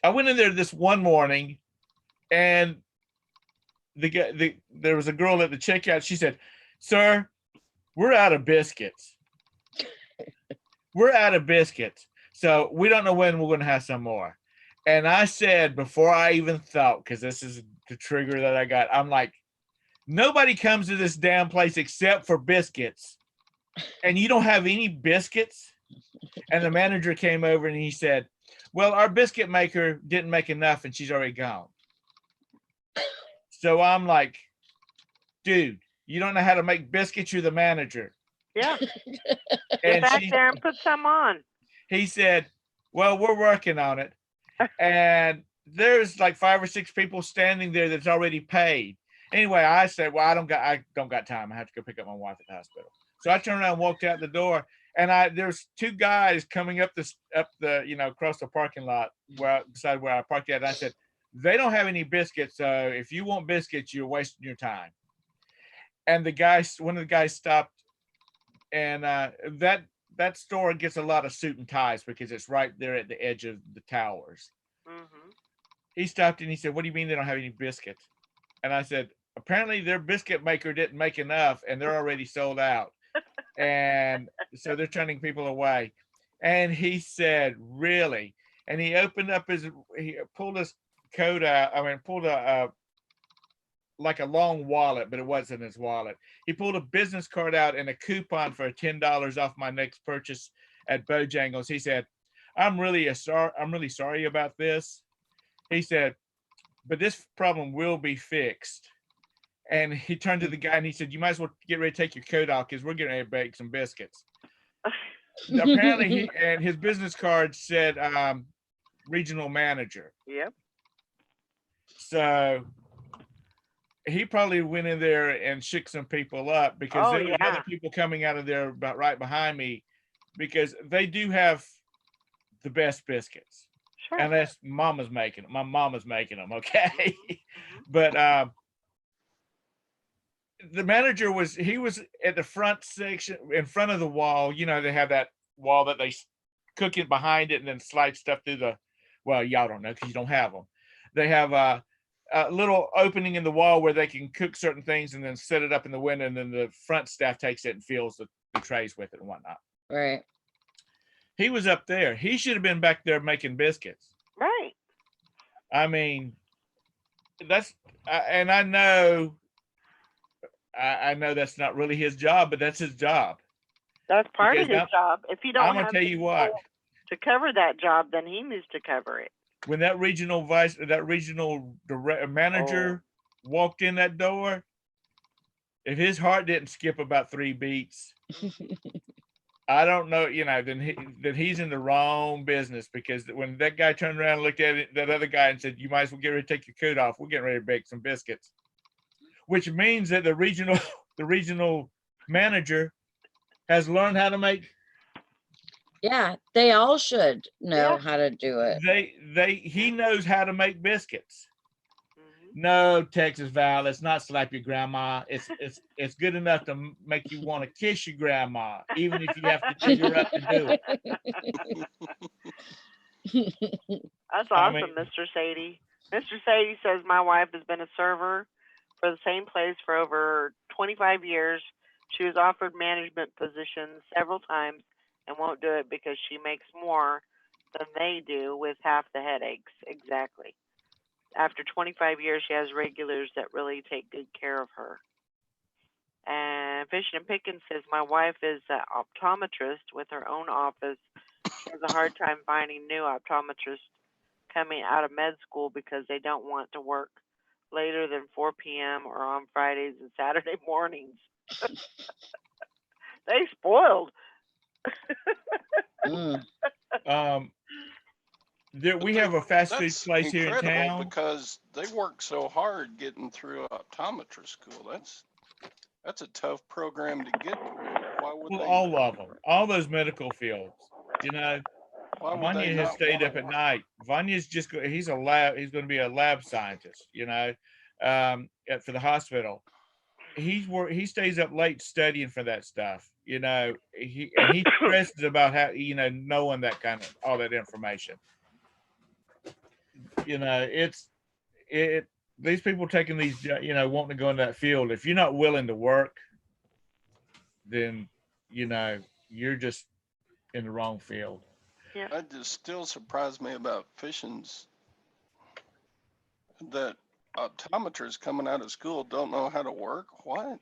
E: I went in there this one morning, and there was a girl at the checkout. She said, "Sir, we're out of biscuits. We're out of biscuits. So we don't know when we're going to have some more." And I said, before I even thought, because this is the trigger that I got, I'm like, nobody comes to this damn place except for biscuits. And you don't have any biscuits? And the manager came over and he said, "Well, our biscuit maker didn't make enough and she's already gone." So I'm like, dude, you don't know how to make biscuits. You're the manager.
A: Yeah. Get back there and put some on.
E: He said, "Well, we're working on it." And there's like 5 or 6 people standing there that's already paid. Anyway, I said, "Well, I don't got time. I have to go pick up my wife at the hospital." So I turned around and walked out the door, and there's 2 guys coming up the across the parking lot beside where I parked at. And I said, "They don't have any biscuits, so if you want biscuits, you're wasting your time." And one of the guys stopped, and that store gets a lot of suit and ties because it's right there at the edge of the towers.
A: Mm-hmm.
E: He stopped and he said, "What do you mean they don't have any biscuits?" And I said, "Apparently their biscuit maker didn't make enough and they're already sold out. And so they're turning people away." And he said, "Really?" And he pulled his coat out. Pulled like a long wallet, but it wasn't his wallet. He pulled a business card out and a coupon for $10 off my next purchase at Bojangles. He said, I'm really sorry about this." He said, "But this problem will be fixed." And he turned to the guy and he said, "You might as well get ready to take your coat off because we're getting ready to bake some biscuits." Apparently and his business card said regional manager.
A: Yep.
E: So he probably went in there and shook some people up because there were other people coming out of there about right behind me, because they do have the best biscuits.
A: Sure.
E: Unless mama's making them. My mama's making them, okay? But the manager was at the front section, in front of the wall. They have that wall that they cook it behind it and then slide stuff through well, y'all don't know because you don't have them. They have a little opening in the wall where they can cook certain things and then set it up in the window, and then the front staff takes it and fills the trays with it and whatnot.
B: Right.
E: He was up there. He should have been back there making biscuits.
A: Right.
E: I mean, and I know that's not really his job, but that's his job.
A: That's part of his job. If you don't
E: I'm gonna tell you what,
A: to cover that job, then he needs to cover it.
E: When that regional manager walked in that door, if his heart didn't skip about 3 beats, I don't know, then he's in the wrong business, because when that guy turned around and looked at that other guy and said, "You might as well get ready to take your coat off. We're getting ready to bake some biscuits," which means that the regional manager has learned how to make.
B: Yeah, they all should know how to do it.
E: He knows how to make biscuits. No, Texas Val, it's not slap your grandma. It's good enough to make you want to kiss your grandma, even if you have to dig her up to do
A: it. That's awesome, Mr. Sadie. Mr. Sadie says my wife has been a server for the same place for over 25 years. She was offered management positions several times and won't do it because she makes more than they do with half the headaches. Exactly. After 25 years, she has regulars that really take good care of her. And Fishing and Picking says, my wife is an optometrist with her own office. She has a hard time finding new optometrists coming out of med school because they don't want to work later than 4 p.m. or on Fridays and Saturday mornings. They spoiled.
B: Mm.
E: We have a fast food
C: That's
E: place here in
C: incredible
E: town.
C: because they work so hard getting through optometry school. That's a tough program to get through. Why would
E: Well,
C: they?
E: all of them, all those medical fields. You know,
C: Why would
E: Vanya
C: they
E: has
C: not
E: stayed
C: wanna
E: up at
C: work?
E: night. Vanya's just he's going to be a lab scientist, you know, for the hospital. He stays up late studying for that stuff, you know. He stresses about how, you know, knowing that kind of all that information. You know, these people taking these, you know, wanting to go in that field. If you're not willing to work, then, you know, you're just in the wrong field.
A: Yeah.
C: That just still surprised me about fishing's that optometrists coming out of school don't know how to work. What?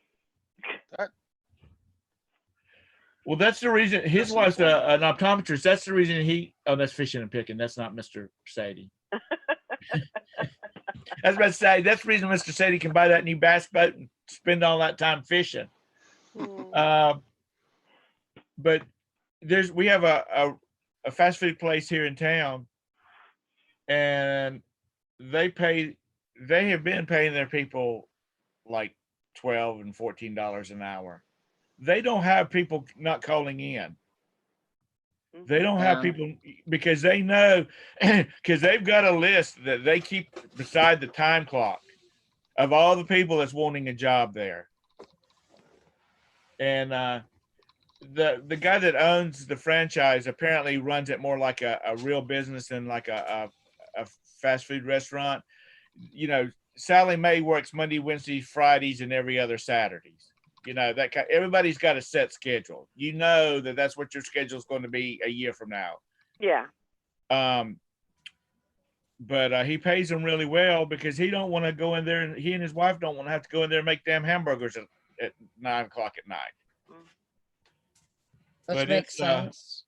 E: Well, that's the reason his
C: That's
E: wife's
C: insane.
E: an optometrist. That's the reason oh, that's Fishing and Picking. That's not Mr. Sadie. I was about to say, that's the reason Mr. Sadie can buy that new bass boat and spend all that time fishing. But we have a fast food place here in town, and they have been paying their people like $12 and $14 an hour. They don't have people not calling in. They don't have people because they know, because they've got a list that they keep beside the time clock of all the people that's wanting a job there. And the guy that owns the franchise apparently runs it more like a real business than like a fast food restaurant. You know, Sally Mae works Monday, Wednesday, Fridays, and every other Saturdays. You know, everybody's got a set schedule. You know that's what your schedule is going to be a year from now.
A: Yeah.
E: But he pays them really well because he don't want to go in there, and he and his wife don't want to have to go in there and make damn hamburgers at 9 o'clock at night.
B: Which makes sense.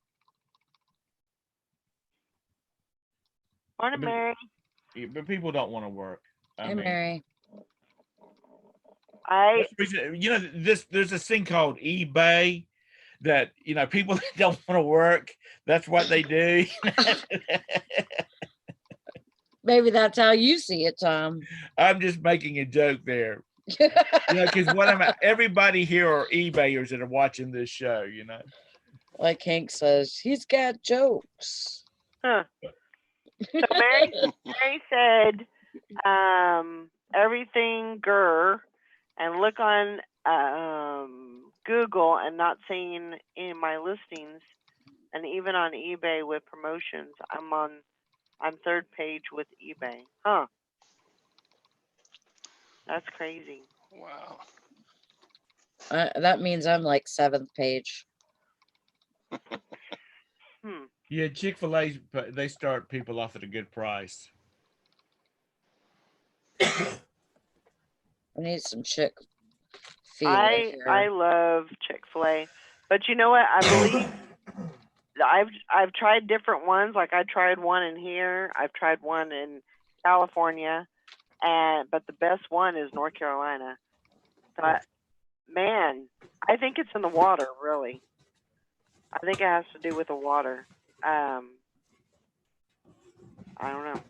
A: Morning, Mary.
E: But people don't want to work.
B: Hey, Mary.
E: You know, there's this thing called eBay that, you know, people that don't want to work, that's what they do.
B: Maybe that's how you see it, Tom.
E: I'm just making a joke there. You know, because everybody here are eBayers that are watching this show, you know.
B: Like Hank says, he's got jokes.
A: Huh. So Mary said, everything grr, and look on Google and not seeing in my listings, and even on eBay with promotions. I'm third page with eBay. Huh. That's crazy.
C: Wow.
B: That means I'm like 7th page.
E: Yeah, Chick-fil-A, they start people off at a good price.
B: I need some Chick-fil-A.
A: I love Chick-fil-A, but you know what? I believe I've tried different ones. Like I tried one in here. I've tried one in California, but the best one is North Carolina. But man, I think it's in the water. Really, I think it has to do with the water. I don't know.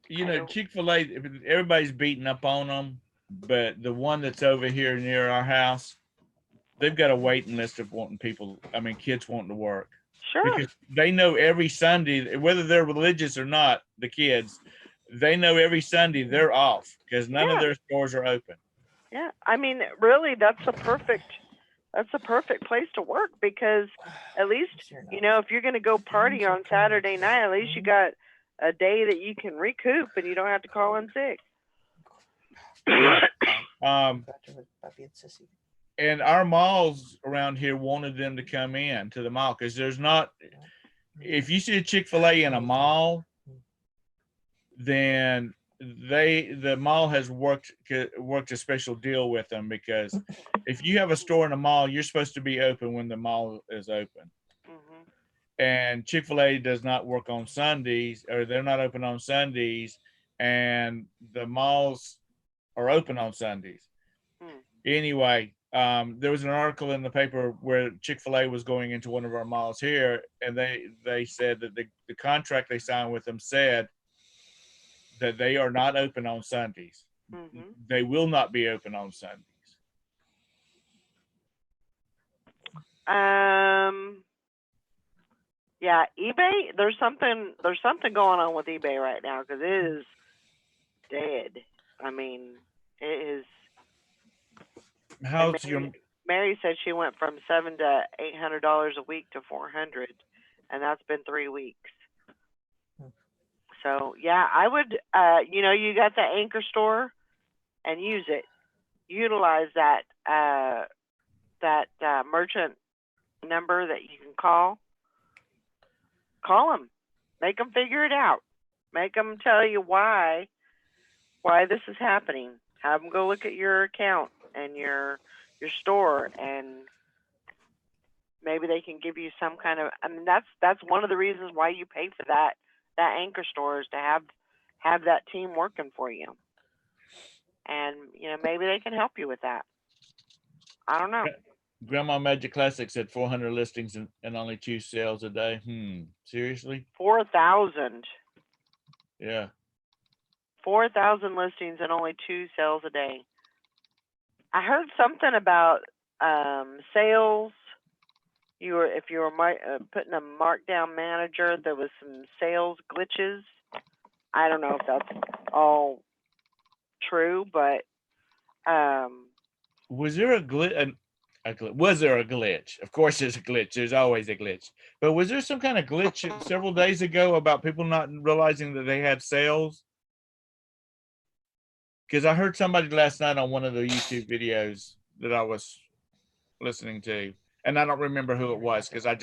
E: You know, Chick-fil-A, everybody's beating up on them, but the one that's over here near our house, they've got a waiting list of kids wanting to work.
A: Sure.
E: Because they know every Sunday, whether they're religious or not, the kids, they know every Sunday they're off because none of their stores are open.
A: Yeah. I mean, really, that's a perfect place to work because at least, you know, if you're going to go party on Saturday night, at least you got a day that you can recoup and you don't have to call in sick.
E: And our malls around here wanted them to come in to the mall because if you see a Chick-fil-A in a mall, then the mall has worked a special deal with them, because if you have a store in a mall, you're supposed to be open when the mall is open.
A: Mhm.
E: And Chick-fil-A does not work on Sundays, or they're not open on Sundays, and the malls are open on Sundays.
A: Hmm.
E: Anyway, there was an article in the paper where Chick-fil-A was going into one of our malls here, and they said that the contract they signed with them said that they are not open on Sundays.
A: Mhm.
E: They will not be open on Sundays.
A: Yeah, eBay. There's something going on with eBay right now, because it is dead. I mean, it is. And
E: How's your
A: Mary said she went from $700 to $800 a week to 400, and that's been 3 weeks. So yeah, I would. You got the anchor store, and use it. Utilize that merchant number that you can call. Call them. Make them figure it out. Make them tell you why this is happening. Have them go look at your account and your store, and maybe they can give you some kind of. I mean, that's one of the reasons why you pay for that anchor store, is to have that team working for you. And maybe they can help you with that. I don't know.
E: Grandma Magic Classic said 400 listings and only 2 sales a day? Seriously?
A: 4,000.
E: Yeah.
A: 4,000 listings and only 2 sales a day. I heard something about sales. If you were putting a markdown manager, there was some sales glitches. I don't know if that's all true, but
E: was there a glitch? Was there a glitch? Of course, there's a glitch. There's always a glitch. But was there some kind of glitch several days ago about people not realizing that they had sales? Because I heard somebody last night on one of the YouTube videos that I was listening to, and I don't remember who it was, because I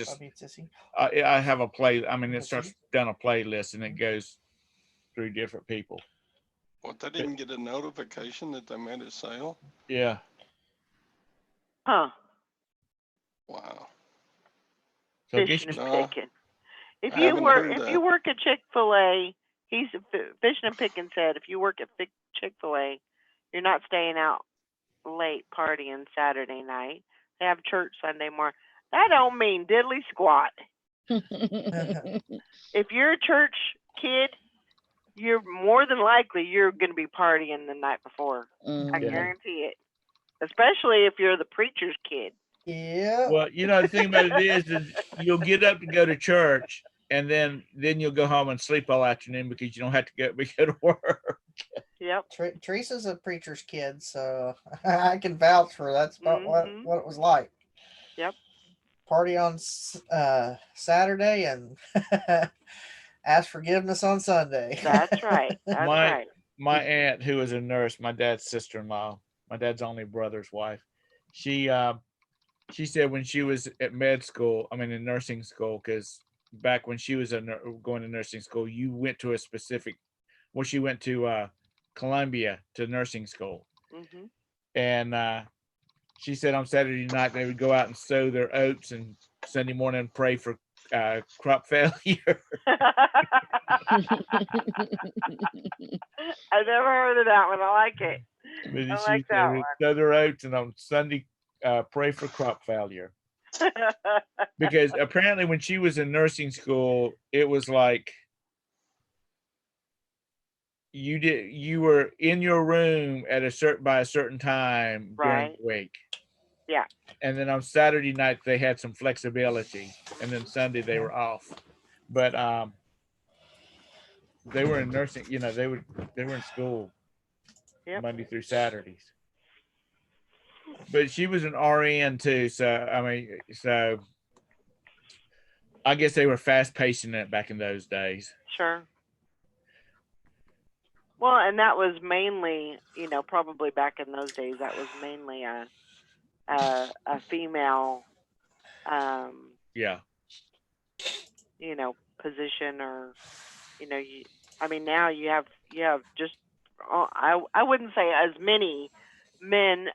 E: have a play. I mean, it starts down a playlist and it goes through different people.
C: What, they didn't get a notification that they made a sale?
E: Yeah.
A: huh?
C: Wow.
E: So I guess
A: Fishing and
C: No,
A: picking. If
C: I
A: you
C: haven't heard
A: if
C: that.
A: you work at Chick-fil-A, he's fishing and picking said, if you work at Chick-fil-A, you're not staying out late partying Saturday night. They have church Sunday morning. That don't mean diddly squat. If you're a church kid, you're more than likely you're going to be partying the night before. I guarantee it. Especially if you're the preacher's kid.
D: Yeah.
E: Well, the thing about it is you'll get up to go to church, and then you'll go home and sleep all afternoon because you don't have to go to work.
A: Yep.
D: Teresa's a preacher's kid, so I can vouch for that's about what it was like.
A: Yep.
D: Party on Saturday and ask forgiveness on Sunday.
A: That's right. That's right.
E: My aunt, who is a nurse, my dad's sister-in-law, my dad's only brother's wife, she said when she was at in nursing school, because back when she was going to nursing school, you went to a specific. Well, she went to Columbia to nursing school, and she said on Saturday night they would go out and sow their oats, and Sunday morning pray for crop failure.
A: I've never heard of that one. I like it. I like that one.
E: Sow their oats, and on Sunday pray for crop failure. Because apparently when she was in nursing school, it was like you were in your room by a certain time during the week.
A: Yeah.
E: And then on Saturday night they had some flexibility, and then Sunday they were off. But they were in nursing, they were in school Monday through Saturdays. But she was an RN too, so I guess they were fast pacing it back in those days.
A: Sure. Well, and that was mainly, probably back in those days, that was mainly a female, position, or, now you have just I wouldn't say as many men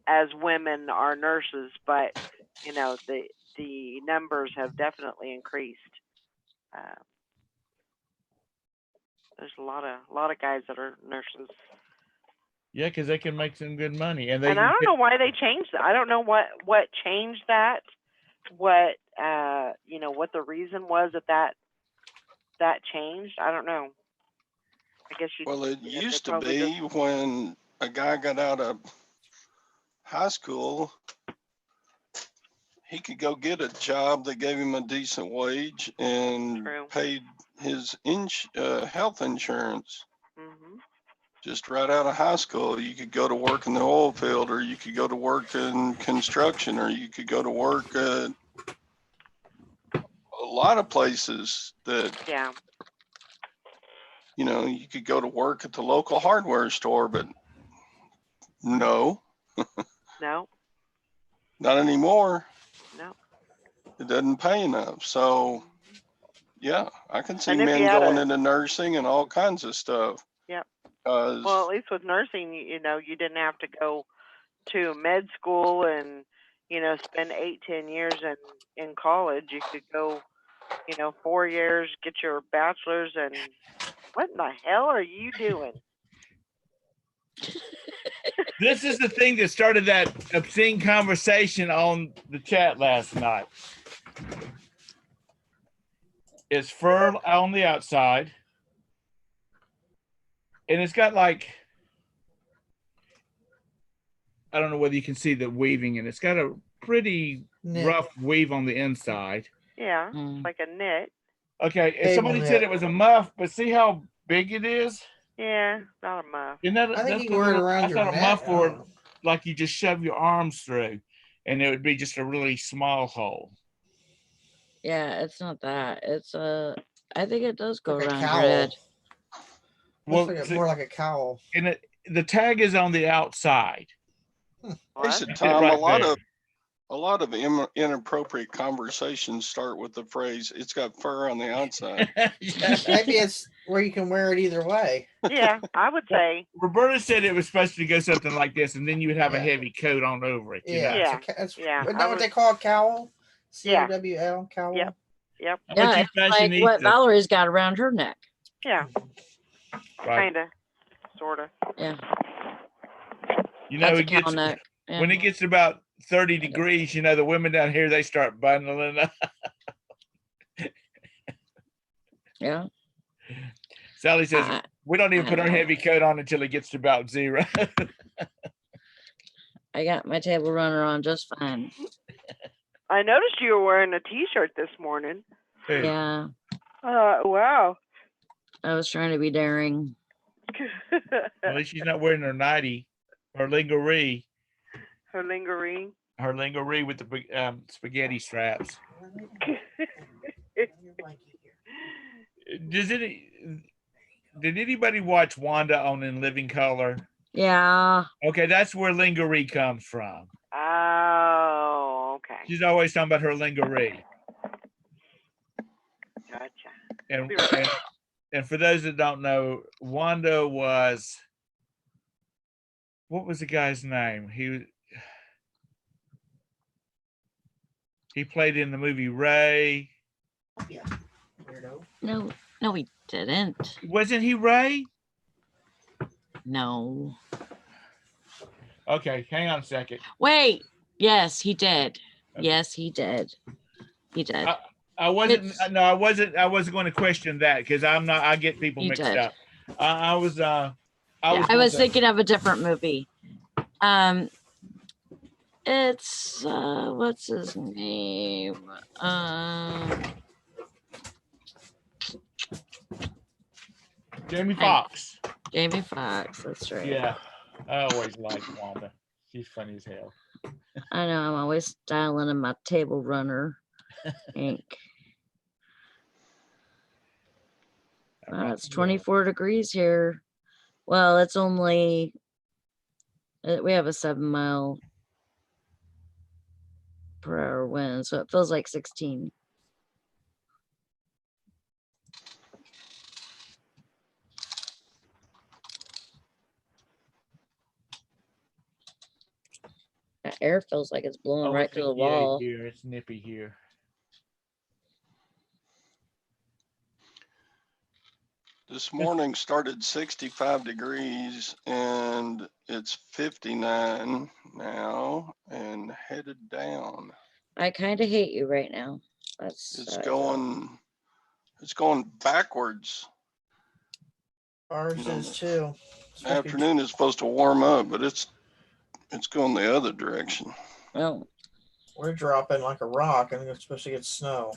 A: as women are nurses, but you know the numbers have definitely increased. Uh, there's a lot of guys that are nurses,
E: Yeah, because they can make some good money, and
A: and I don't know why they changed that. I don't know what changed that. What you know what the reason was that changed. I don't know. I guess you.
C: Well, it
A: they
C: used to
A: probably
C: be
A: just
C: when a guy got out of high school, he could go get a job that gave him a decent wage and
A: true.
C: paid his health insurance.
A: Hmm.
C: Just right out of high school, you could go to work in the oil field, or you could go to work in construction, or you could go to work at a lot of places that,
A: Yeah.
C: you know, you could go to work at the local hardware store, but no,
A: No.
C: not anymore.
A: No.
C: It doesn't pay enough. So, yeah, I can see
A: And if you
C: men
A: had
C: going
A: a
C: into nursing and all kinds of stuff.
A: yeah.
C: Because,
A: Well, at least with nursing, you know, you didn't have to go to med school and spend 8-10 years in college. You could go 4 years, get your bachelor's, and what in the hell are you doing?
E: this is the thing that started that obscene conversation on the chat last night. It's fur on the outside, and it's got like, I don't know whether you can see the weaving, and it's got a pretty
D: Knit.
E: rough weave on the inside.
A: Yeah,
B: Mm.
A: it's like a knit.
E: Okay, and
D: Cable
E: somebody
D: knit.
E: said it was a muff, but see how big it is?
A: Yeah, not a muff.
E: Isn't that,
D: I think
E: that's
D: you can wear it around
E: I
D: your
E: thought a
D: neck.
E: muff
D: I
E: were
D: don't know.
E: like you just shove your arms through, and it would be just a really small hole.
B: Yeah, it's not that. It's I think it does go
D: Like a
B: around your
D: cowl.
B: head.
D: Looks
E: Well,
D: like
E: see,
D: more like a cowl.
E: and the tag is on the outside.
A: What?
C: face it,
E: It's
C: Tom,
E: right
C: a lot of inappropriate conversations start with the phrase, it's got fur on the outside.
E: there.
D: Maybe it's where you can wear it either way.
A: Yeah, I would say.
E: Roberta said it was supposed to go something like this, and then you would have a
D: Yeah.
E: heavy coat on over it. You know?
D: Yeah.
A: Yeah. Yeah,
D: Isn't
A: I
D: that what
A: would-
D: they call a cowl?
A: Yeah.
D: COWL, cowl?
A: Yep. Yep.
E: How about
B: Yeah,
E: you
B: it's like what
E: fashionistas?
B: Valerie's got around her neck.
A: Yeah.
E: Right.
A: Kinda. Sorta.
B: Yeah,
E: You know,
B: that's a
E: it
B: cow
E: gets
B: neck. Yeah.
E: when it gets to about 30 degrees, you know, the women down here, they start bundling up.
B: Yeah.
E: Sally says,
B: I-
E: we don't even
B: I
E: put our
B: know.
E: heavy coat on until it gets to about 0.
B: I got my table runner on just fine.
A: I noticed you were wearing a T-shirt this morning.
E: Hey,
B: Yeah,
A: Wow.
B: I was trying to be daring.
E: at least she's not wearing her nightie, her lingerie
A: Her lingering.
E: with the big spaghetti straps. Did anybody watch Wanda on In Living Color?
B: Yeah.
E: Okay, that's where lingerie comes from.
A: Oh, okay.
E: She's always talking about her lingerie.
A: Gotcha.
E: And,
A: Be right
E: and, and for those that don't know, Wanda was, what was the guy's name? He played in the movie Ray.
D: Yeah. Weirdo.
B: No, he didn't.
E: Wasn't he Ray?
B: No.
E: Okay, hang on a second.
B: Wait. Yes, he did. Yes, he did. He did.
E: I wasn't.
B: It's-
E: No, I wasn't. I wasn't going to question that because I'm not. I get people
B: You
E: mixed
B: did.
E: up. I was.
B: Yeah, I was thinking of a different movie. It's what's his name?
E: Jamie Foxx.
B: Jamie Foxx. That's right.
E: Yeah, I always liked Wanda. She's funny as hell.
B: I know. I'm always styling in my table runner ink. It's 24 degrees here. Well, it's only we have a 7 mile per hour wind, so it feels like 16. air feels like it's blowing
E: Oh,
B: right
E: it's
B: through the
E: 58
B: wall.
E: here. It's nippy here.
C: This morning started 65 degrees and it's 59 now and headed down.
B: I kind of hate you right now. That's
C: It's going backwards.
D: Ours
C: You know,
D: is too. It's supposed to be-
C: Afternoon is supposed to warm up, but it's going the other direction.
B: oh,
D: We're dropping like a rock, and it's supposed to get snow.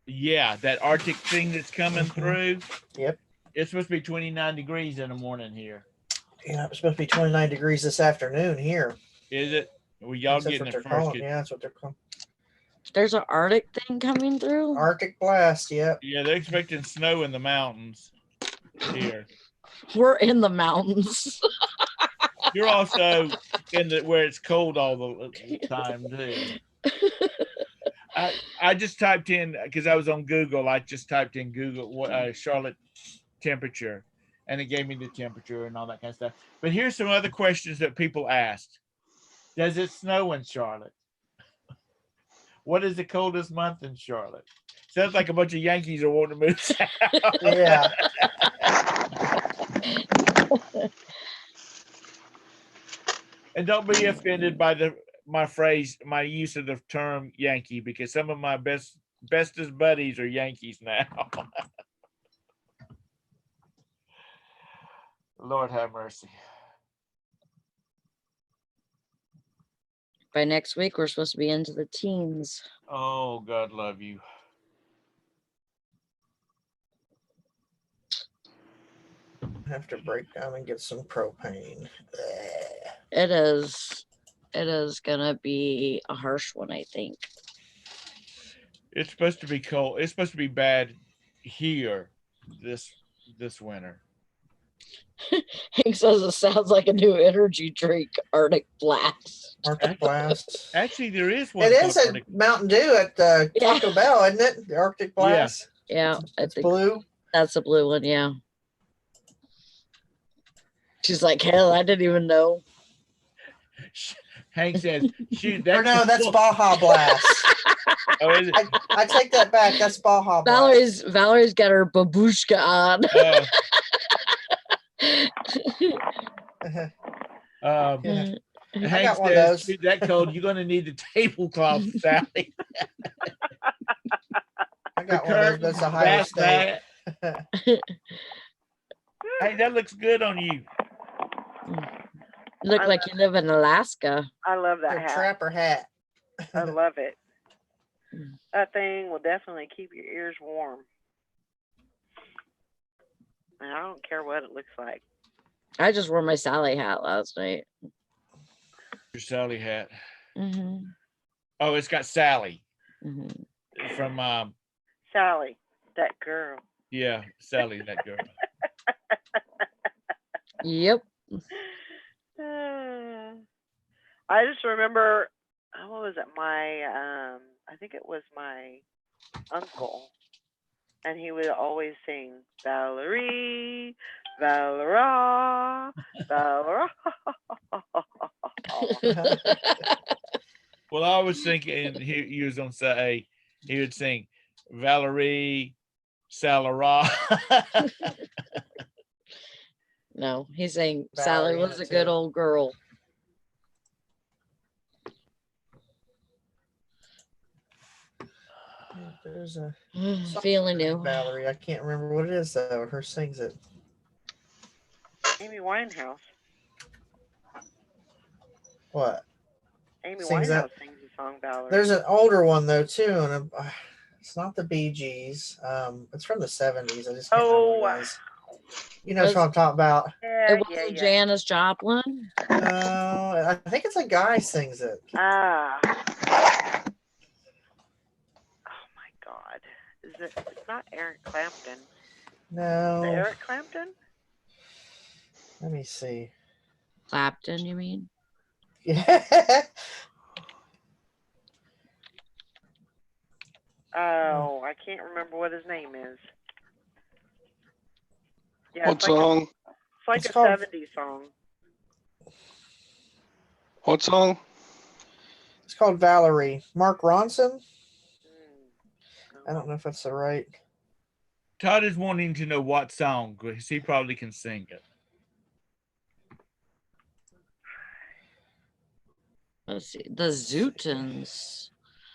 E: Yeah, that Arctic thing that's coming
D: Mhm.
E: through.
D: Yep.
E: It's supposed to be 29 degrees in the morning here.
D: Yeah, it's supposed to be 29 degrees this afternoon here.
E: Is it? Well, y'all
D: That's
E: getting
D: what
E: it
D: they're
E: first.
D: calling. Yeah, that's what they're calling.
B: there's an Arctic thing coming through.
D: Arctic blast. Yep.
E: Yeah, they're expecting snow in the mountains here.
B: We're in the mountains.
E: You're also in the where it's cold all the time too. I just typed in because I was on Google. I just typed in Google what Charlotte temperature, and it gave me the temperature and all that kind of stuff. But here's some other questions that people asked: does it snow in Charlotte? What is the coldest month in Charlotte? Sounds like a bunch of Yankees are wanting to move south.
D: Yeah.
E: And don't be offended by my use of the term Yankee, because some of my bestest buddies are Yankees now. Lord have mercy.
B: By next week, we're supposed to be into the teens.
E: Oh, God love you.
D: Have to break down and get some propane.
B: It is gonna be a harsh one, I think.
E: It's supposed to be cold. It's supposed to be bad here this winter.
B: Hank says it sounds like a new energy drink, Arctic Blast.
D: Arctic blast.
E: Actually, there is one.
D: It is
E: called
D: a
E: Arctic-
D: Mountain Dew at the Taco
B: Yeah.
D: Bell, isn't it? The Arctic blast.
B: Yeah, I
D: It's
B: think
D: blue.
B: that's a blue one. Yeah. She's like, hell, I didn't even know.
E: Hank says, "Shoot,
D: Or no, that's Baja Blast.
E: Oh, is it?
D: I take that back. That's Baja Blast.
B: Valerie's got her babushka on.
D: Yeah. I
E: Hank
D: got one of
E: says,
D: those.
E: "Shoot, that cold, you're going to need the tablecloth, Sally."
D: I got one of those, but it's Ohio
E: That's
D: State.
E: that. Hey, that looks good on you.
B: Look like you live in Alaska.
A: I love that
D: Their
A: hat.
D: trapper hat.
A: I love it.
B: Mm.
A: That thing will definitely keep your ears warm. And I don't care what it looks like.
B: I just wore my Sally hat last night.
E: Your Sally hat.
B: Mm-hmm.
E: Oh, it's got Sally
B: Mm-hmm.
E: from
A: Sally, that girl.
E: yeah, Sally, that girl.
B: Yep.
A: I just remember, what was it? I think it was my uncle, and he would always sing Valerie, Valera, Valera.
E: Well, I was thinking he was going to say, he would sing Valerie Salara.
B: No, he's saying
D: Valerie
B: Sally
D: in
B: was
D: it
B: a good
D: too.
B: old girl.
D: There's a
B: Feeling new.
D: Valerie. I can't remember what it is though. Her sings it.
A: Amy Winehouse.
D: What?
A: Amy
D: Sings
A: Winehouse
D: that?
A: sings the song Valerie.
D: There's an older one though too, and it's not the Bee Gees. It's from the 70s. I just can't remember what it is. You know what I'm talking about?
A: Yeah,
B: It wasn't Janis Joplin.
D: I think it's a guy sings it.
A: Ah. Oh my God. It's not Eric Clapton. Is it
D: No.
A: Eric Clapton?
D: Let me see.
B: Clapton, you mean?
D: Yeah.
A: Oh, I can't remember what his name is. Yeah,
C: What song?
A: It's like
D: It's
A: a
D: called-
A: 70s song.
C: What song?
D: It's called Valerie. Mark Ronson.
A: Mm.
D: I don't know if that's the right.
E: Todd is wanting to know what song because he probably can sing it.
B: Let's see. The Zootons.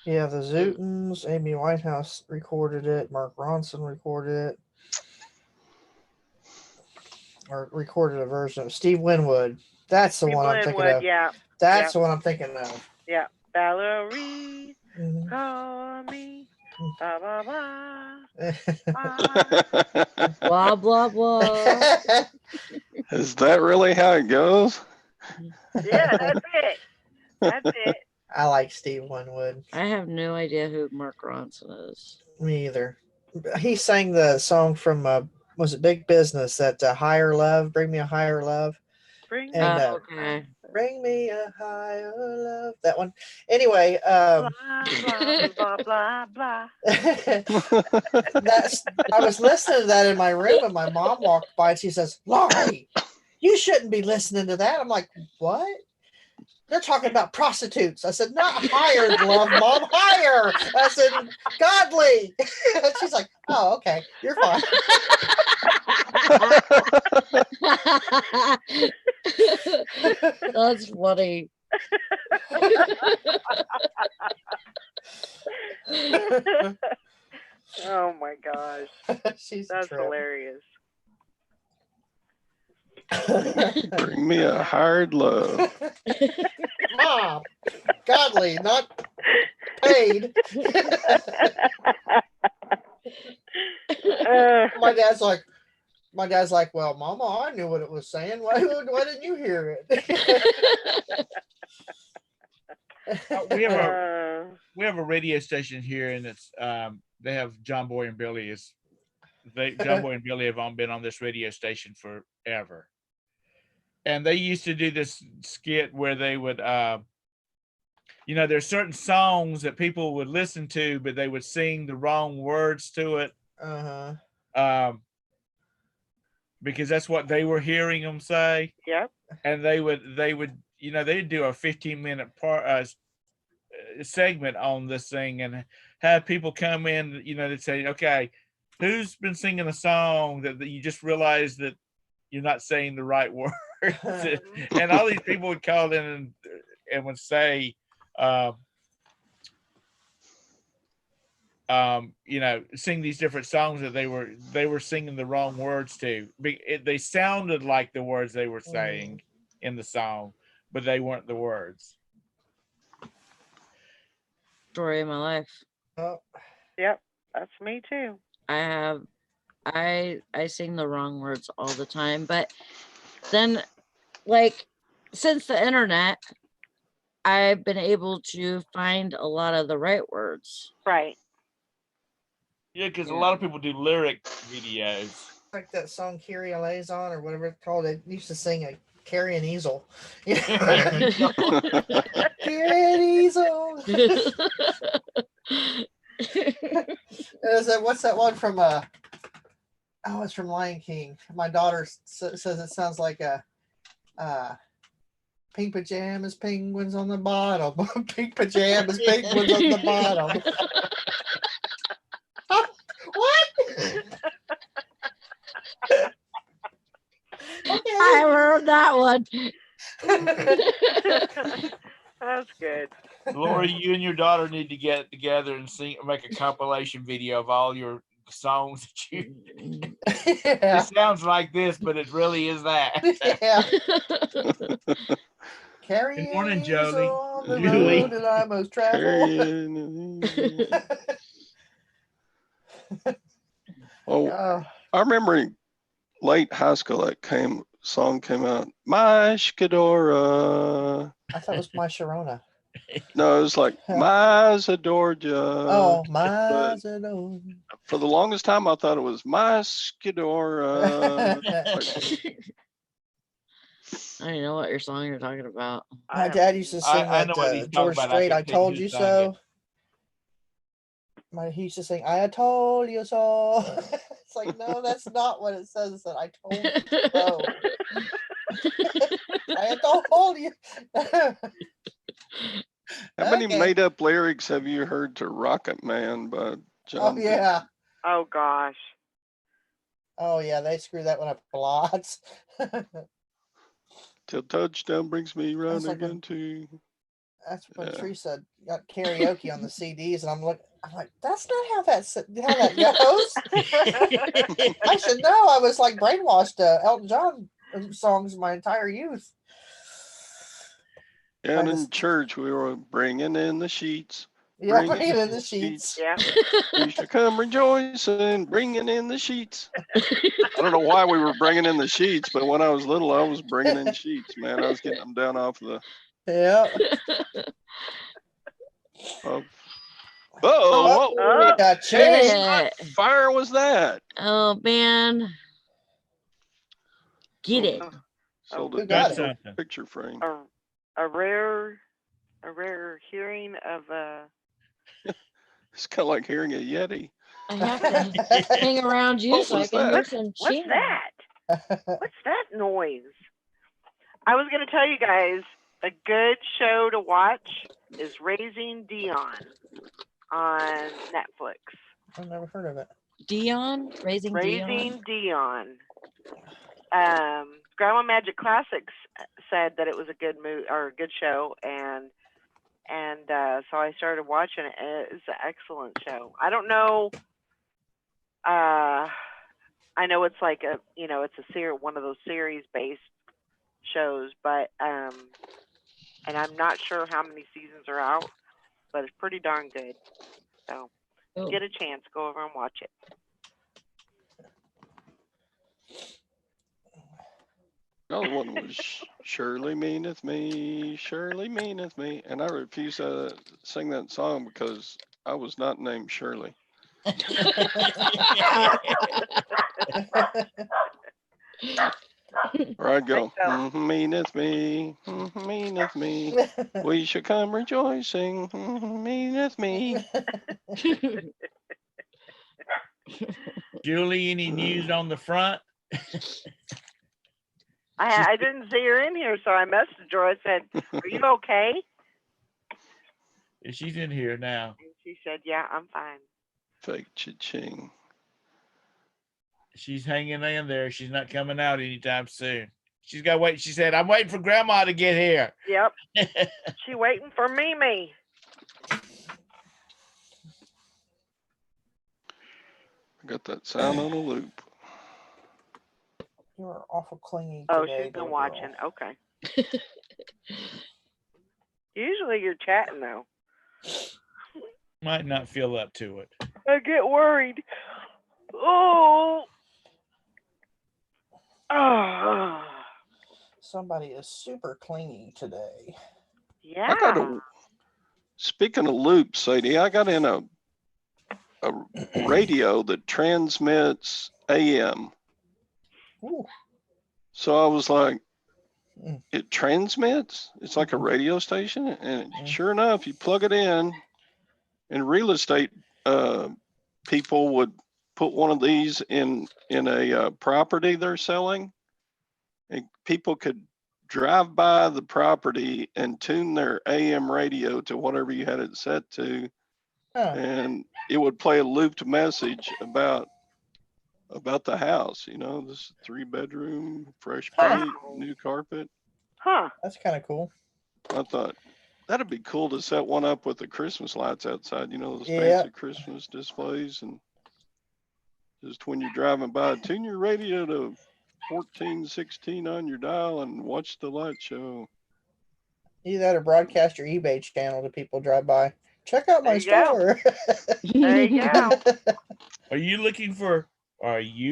D: Yeah, the Zootons. Amy Whitehouse recorded it. Mark Ronson recorded it. Or recorded a version of Steve Winwood. That's the one I'm thinking
A: Glenwood,
D: of.
A: yeah.
D: That's the one I'm thinking of.
A: Yeah. Valerie,
D: Mhm.
A: call me. Blah, blah, blah.
B: Blah, blah, blah.
C: Is that really how it goes?
A: Yeah, that's it. That's it.
D: I like Steve Winwood.
B: I have no idea who Mark Ronson is.
D: Me either. He sang the song from was it Big Business, that Higher Love, Bring Me a Higher Love,
A: Bring
D: and
A: me
B: Okay.
D: Bring Me a Higher Love. That one. Anyway,
A: blah, blah, blah, blah, blah.
D: that's I was listening to that in my room, and my mom walked by and she says, "Laurie, you shouldn't be listening to that." I'm like, "What? They're talking about prostitutes." I said, "Not hired, love, Mom, higher." I said, "Godly." She's like, "Oh, okay, you're fine."
B: That's funny.
A: Oh my gosh.
D: She's
A: That's
D: a trip.
A: hilarious.
C: Bring me a hard love.
D: Mom, Godly, not paid. My dad's like, "Well, Mama, I knew what it was saying. Why didn't you hear it?"
E: We have a radio station here, and it's they have John Boy and Billy. John Boy and Billy have been on this radio station forever, and they used to do this skit where they would there's certain songs that people would listen to, but they would sing the wrong words to it. Because that's what they were hearing them say.
A: Yep.
E: And they would they'd do a 15-minute segment on this thing and have people come in, they'd say, okay, who's been singing a song that you just realized that you're not saying the right words? And all these people would call in and would say, sing these different songs that they were singing the wrong words to. They sounded like the words they were saying in the song, but they weren't the words.
B: Story of my life.
D: Oh.
A: Yep, that's me too.
B: I sing the wrong words all the time, but then, like, since the internet, I've been able to find a lot of the right words.
A: Right.
E: Yeah, because a lot of people do lyric videos.
D: Like that song Kyrie Eleison or whatever it's called. They used to sing a Carrie and Easel. Carrie and Easel. What's that one from it's from Lion King. My daughter says it sounds like pink pajamas, penguins on the bottom. Pink pajamas, penguins on the bottom. What? Okay.
B: I heard that one.
A: That's good.
E: Lori, you and your daughter need to get together and make a compilation video of all your songs that you.
D: Yeah.
E: It sounds like this, but it really is that.
D: Yeah. Carry
E: Good morning,
D: Jolie.
E: Jolie.
D: On the
E: Julie.
D: road that I most travel.
C: Well, I remember late high school that song came out. My Shkadora.
D: I thought it was My Sharona.
C: No, it was like My Zadorja.
D: Oh, My Zadorja.
C: For the longest time, I thought it was My Skidora.
B: I don't know what your song you're talking about.
D: My dad used to sing
E: I know what he's
D: that
E: talking
D: George
E: about.
D: Strait, I
E: couldn't think
D: told
E: who
D: you
E: sang
D: so. He used to sing, I told you so. It's like, no, that's not what it says. It said, I told you so. I don't hold you.
C: How many
D: Okay.
C: made up lyrics have you heard to Rocket Man by John?
D: Oh yeah.
A: Oh gosh.
D: Oh yeah, they screw that one up a lot.
C: Till touchdown brings me round
D: like when-
C: again too.
D: That's when
C: Yeah.
D: Teresa got karaoke on the CDs, and I'm like, that's not how that goes. I should know. I was like brainwashed to Elton John songs my entire youth.
C: And
D: I
C: in
D: just-
C: church, we were bringing in the sheets.
D: Yeah,
C: Bring
D: bring
C: it
D: it in the sheets.
A: Yeah.
C: We should come rejoicing, bringing in the sheets. I don't know why we were bringing in the sheets, but when I was little, I was bringing in sheets, man. I was getting them down off the.
D: Yeah.
C: Oh,
A: Oh.
C: what
D: Got
B: Hit
D: changed.
B: it.
C: fire was that?
B: Oh man. Get it.
C: So
A: Who
C: the
D: got
E: it?
C: digital
E: Something.
C: picture frame.
A: a rare hearing of
C: It's kind of like hearing a Yeti.
B: I have to hang around you
C: What
B: so I
C: was
B: can
C: that?
B: hear some
A: what's
B: cheering.
A: that? What's that noise? I was gonna tell you guys a good show to watch is Raising Dion on Netflix.
D: I've never heard of it.
B: Dion? Raising Dion?
A: Raising Dion. Grandma Magic Classics said that it was a good movie or a good show, and so I started watching it. It's an excellent show. I don't know. I know it's like it's a one of those series based shows, but and I'm not sure how many seasons are out, but it's pretty darn good. So
B: Oh.
A: get a chance, go over and watch it.
C: Another one was Surely Meaneth Me, Surely Meaneth Me. And I refused to sing that song because I was not named Shirley. Or I'd go, meaneth me, meaneth me. We should come rejoicing, meaneth me.
E: Julie, any news on the front?
A: I didn't see her in here, so I messaged her. I said, "Are you okay?"
E: She's in here now.
A: And she said, "Yeah, I'm fine."
C: Fake cha-ching.
E: She's hanging in there. She's not coming out anytime soon. She's got to wait. She said, I'm waiting for grandma to get here.
A: Yep. She waiting for Mimi.
C: I got that sound on a loop.
D: You are awful clingy
A: Oh,
D: today,
A: she's been
D: little
A: watching.
D: girl.
A: Okay. Usually you're chatting though.
E: Might not feel up to it.
A: I get worried. Oh. Oh.
D: Somebody is super clingy today.
A: Yeah.
C: I got a. Speaking of loops, Sadie, I got in a radio that transmits AM.
D: Ooh.
C: So I was like,
D: Mm.
C: it transmits? It's like a radio station? And sure enough, you plug it in, and real estate people would put one of these in a property they're selling, and people could drive by the property and tune their AM radio to whatever you had it set to, and it would play a looped message about the house. This 3-bedroom, fresh paint, new carpet.
A: Huh.
D: That's kind of cool.
C: I thought that'd be cool to set one up with the Christmas lights outside, those
D: Yeah.
C: fancy Christmas displays, and just when you're driving by, tune your radio to 1416 on your dial and watch the light show.
D: Either that or broadcast your eBay channel to people drive by. Check out my
A: There you go.
D: store.
A: There you go.
E: Are you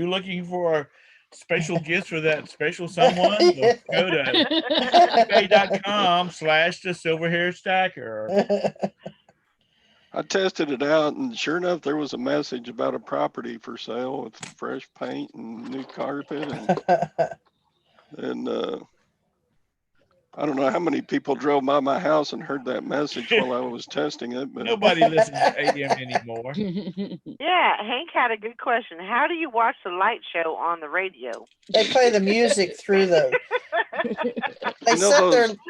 E: looking for special gifts for that special someone? Well, go to ebay.com/the silver hair stacker.
C: I tested it out, and sure enough, there was a message about a property for sale with fresh paint and new carpet, and I don't know how many people drove by my house and heard that message while I was testing it, but
E: Nobody listens to AM anymore.
A: Yeah, Hank had a good question. How do you watch the light show on the radio?
D: They play the music through the They
C: You know
D: set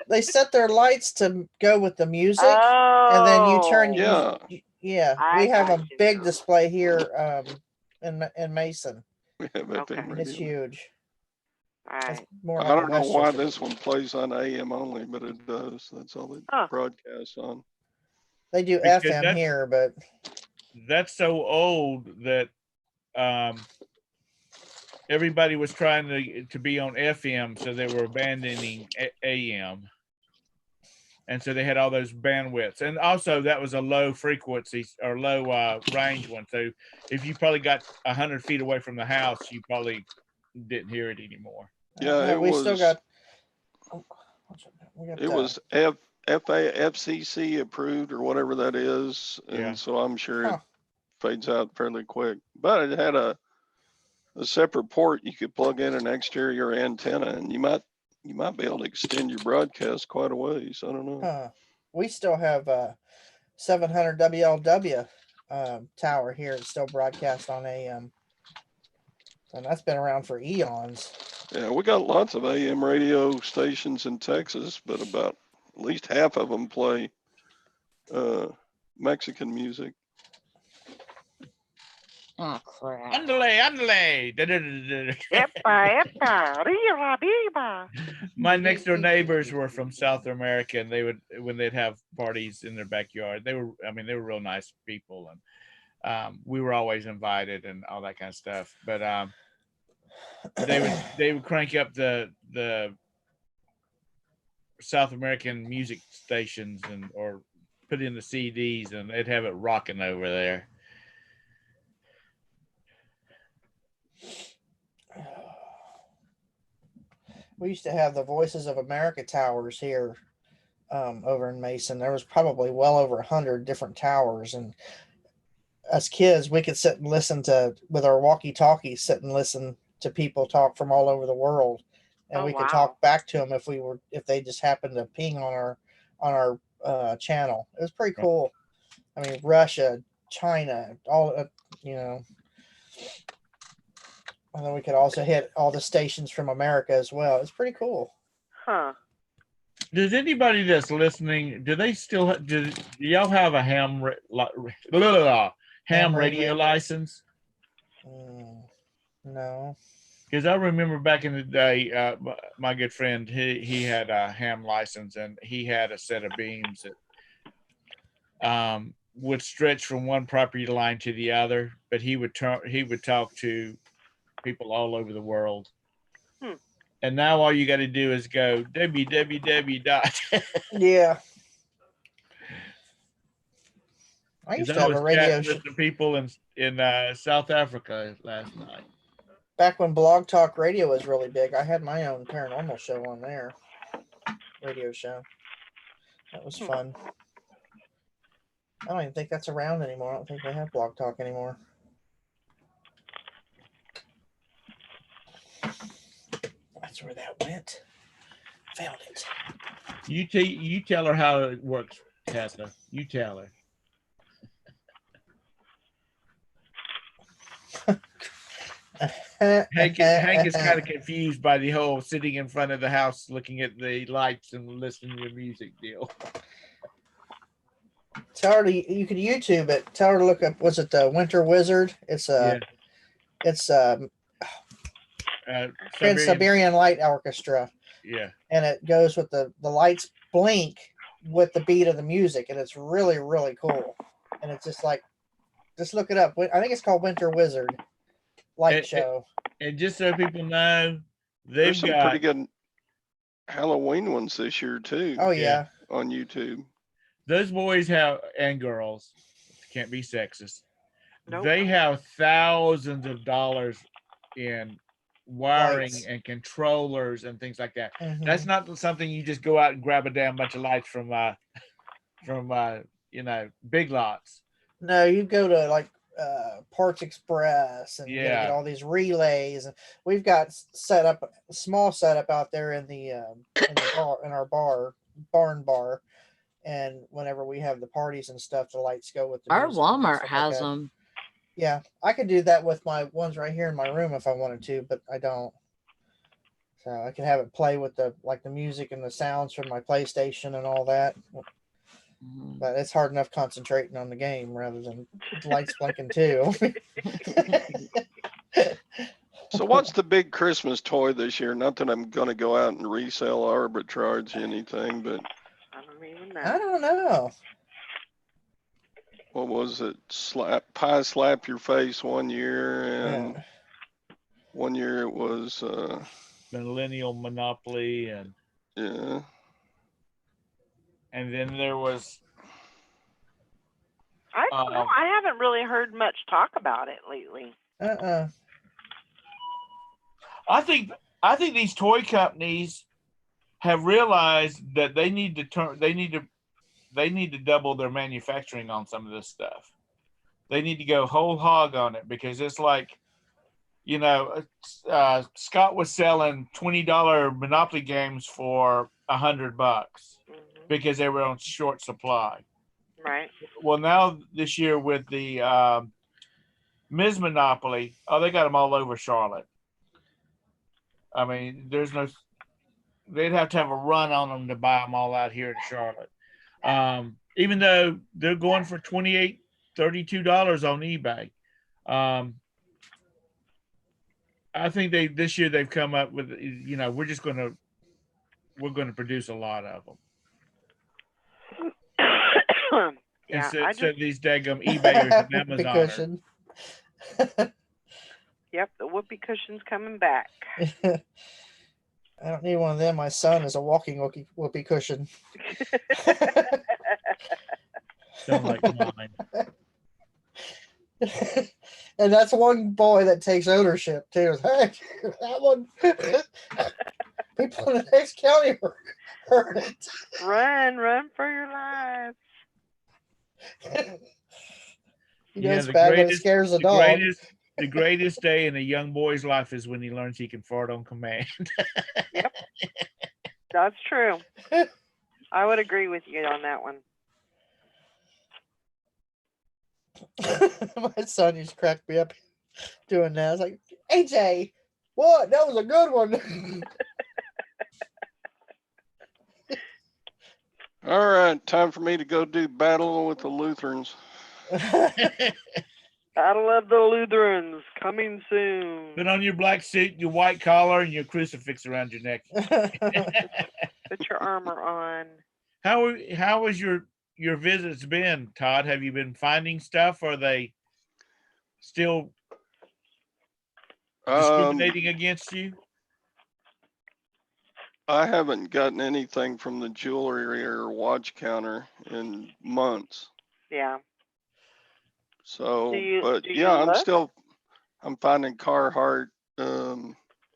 C: those-
D: their lights to go with the music,
A: Oh.
D: and then you turn.
C: Yeah.
D: Yeah.
A: I
D: We have
A: got
D: a
A: you
D: big
A: now.
D: display here in Mason.
C: We have
A: Okay.
C: FM
D: It's
C: radio.
D: huge.
A: All
D: It's
A: right.
D: more
C: I
D: like a
C: don't know why
D: Westchester.
C: this one plays on AM only, but it does. That's all it
A: Huh.
C: broadcasts on.
D: They do
E: Because
D: FM
E: that's-
D: here, but
E: That's so old that everybody was trying to be on FM, so they were abandoning AM. And so they had all those bandwidths, and also that was a low frequency or low range one. So if you probably got 100 feet away from the house, you probably didn't hear it anymore.
C: Yeah,
D: no,
C: it
D: we
C: was.
D: still got. We got
C: It was FCC approved or whatever that is, and
E: Yeah.
C: so I'm sure
D: Huh.
C: it fades out fairly quick. But it had a separate port you could plug in an exterior antenna, and you might be able to extend your broadcast quite a ways. I don't know.
D: Huh. We still have 700 WLW tower here. It's still broadcast on AM, and that's been around for eons.
C: Yeah, we got lots of AM radio stations in Texas, but about at least half of them play Mexican music.
B: Oh crap.
E: Andale.
A: Epa, epa, riba, riba.
E: My next door neighbors were from South America, and they would, when they'd have parties in their backyard, they were real nice people, and we were always invited and all that kind of stuff. But they would crank up the South American music stations or put in the CDs, and they'd have it rocking over there.
D: We used to have the Voices of America towers here over in Mason. There was probably well over 100 different towers, and as kids, we could sit and listen to with our walkie-talkies, sit and listen to people talk from all over the world, and
A: Oh,
D: we could
A: wow.
D: talk back to them if they just happened to ping on our channel. It was pretty cool. I mean, Russia, China, all and then we could also hit all the stations from America as well. It's pretty cool.
A: Huh.
E: Does anybody that's listening, do they still do y'all have a ham
D: Ham
E: radio
D: radio?
E: license?
D: No.
E: Because I remember back in the day, my good friend, he had a ham license, and he had a set of beams that would stretch from one property line to the other, but he would talk to people all over the world. And now all you got to do is go www.
D: Yeah. I used to have a radio show
E: with the people in South Africa last night.
D: back when Blog Talk Radio was really big. I had my own paranormal show on there, radio show. That was fun. I don't even think that's around anymore. I don't think they have Blog Talk anymore. That's where that went. Found it.
E: You tell her how it works, Tessa. You tell her. Hank is kind of confused by the whole sitting in front of the house looking at the lights and listening to music deal.
D: Tell her you could YouTube it. Tell her to look up. Was it the Winter Wizard? It's Siberian Light Orchestra.
E: Yeah.
D: And it goes with the lights blink with the beat of the music, and it's really, really cool. And it's just like, just look it up. I think it's called Winter Wizard Light Show.
E: And just so people know,
C: There's some pretty good Halloween ones this year too.
D: Oh yeah.
C: On YouTube.
E: Those boys and girls, can't be sexist.
A: Nope.
E: They have thousands of dollars in wiring
D: Lights.
E: and controllers and things like that.
D: Mhm.
E: That's not something you just go out and grab a damn bunch of lights from Big Lots.
D: No, you go to like Parts Express and you gotta
E: Yeah.
D: get all these relays, and we've got a small setup out there in our barn bar, and whenever we have the parties and stuff, the lights go with the
B: Our
D: music and
B: Walmart
D: stuff like
B: has
D: that.
B: them.
D: Yeah, I could do that with my ones right here in my room if I wanted to, but I don't. So I can have it play with the music and the sounds from my PlayStation and all that.
B: Mhm.
D: But it's hard enough concentrating on the game rather than lights blinking too.
C: So what's the big Christmas toy this year? Not that I'm gonna go out and resell arbitrage anything, but
A: I don't even know.
D: I don't know.
C: what was it? Slap your face one year, and
D: Yeah.
C: one year it was
E: Millennial Monopoly, and
C: yeah.
E: then there was
A: I don't know. I haven't really heard much talk about it lately.
E: I think these toy companies have realized that they need to double their manufacturing on some of this stuff. They need to go whole hog on it, because it's like, Scott was selling $20 Monopoly games for $100 because they were on short supply.
A: Right.
E: Well, now this year with the Ms. Monopoly, they got them all over Charlotte. I mean, they'd have to have a run on them to buy them all out here in Charlotte. Even though they're going for $28, $32 on eBay. I think this year they've come up with, we're going to produce a lot of them.
A: Yeah,
E: instead of these daggum eBayers and
D: Whoopee
E: Amazoners.
D: cushion.
A: Yep, the whoopee cushion's coming back.
D: I don't need one of them. My son is a walking whoopee cushion.
E: Sound like mine.
D: And that's one boy that takes ownership too. Hey, that one. People in the next county heard it.
A: Run for your lives.
D: It's bad when it scares the dog.
E: The greatest day in a young boy's life is when he learns he can fart on command.
A: Yep, that's true. I would agree with you on that one.
D: My son used to crack me up doing that. I was like, AJ, what? That was a good one.
C: All right, time for me to go do battle with the Lutherans.
A: Battle of the Lutherans coming soon.
E: Put on your black suit, your white collar, and your crucifix around your neck.
A: Put your armor on.
E: How has your visits been, Todd? Have you been finding stuff? Or are they still discriminating against you?
C: I haven't gotten anything from the jewelry or watch counter in months.
A: Yeah.
C: So,
A: look?
C: I'm finding Carhartt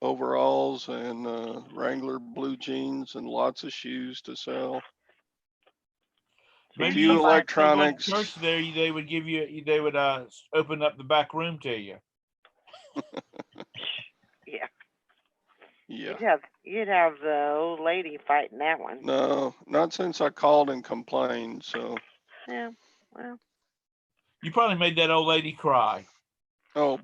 C: overalls and Wrangler blue jeans and lots of shoes to sell.
E: Maybe
C: few
E: if
C: electronics.
E: You go to church there, they would open up the back room to you.
A: Yeah.
C: Yeah.
A: You'd have the old lady fighting that one.
C: No, not since I called and complained. So.
A: Yeah. Well.
E: You probably made that old lady cry.
C: Oh.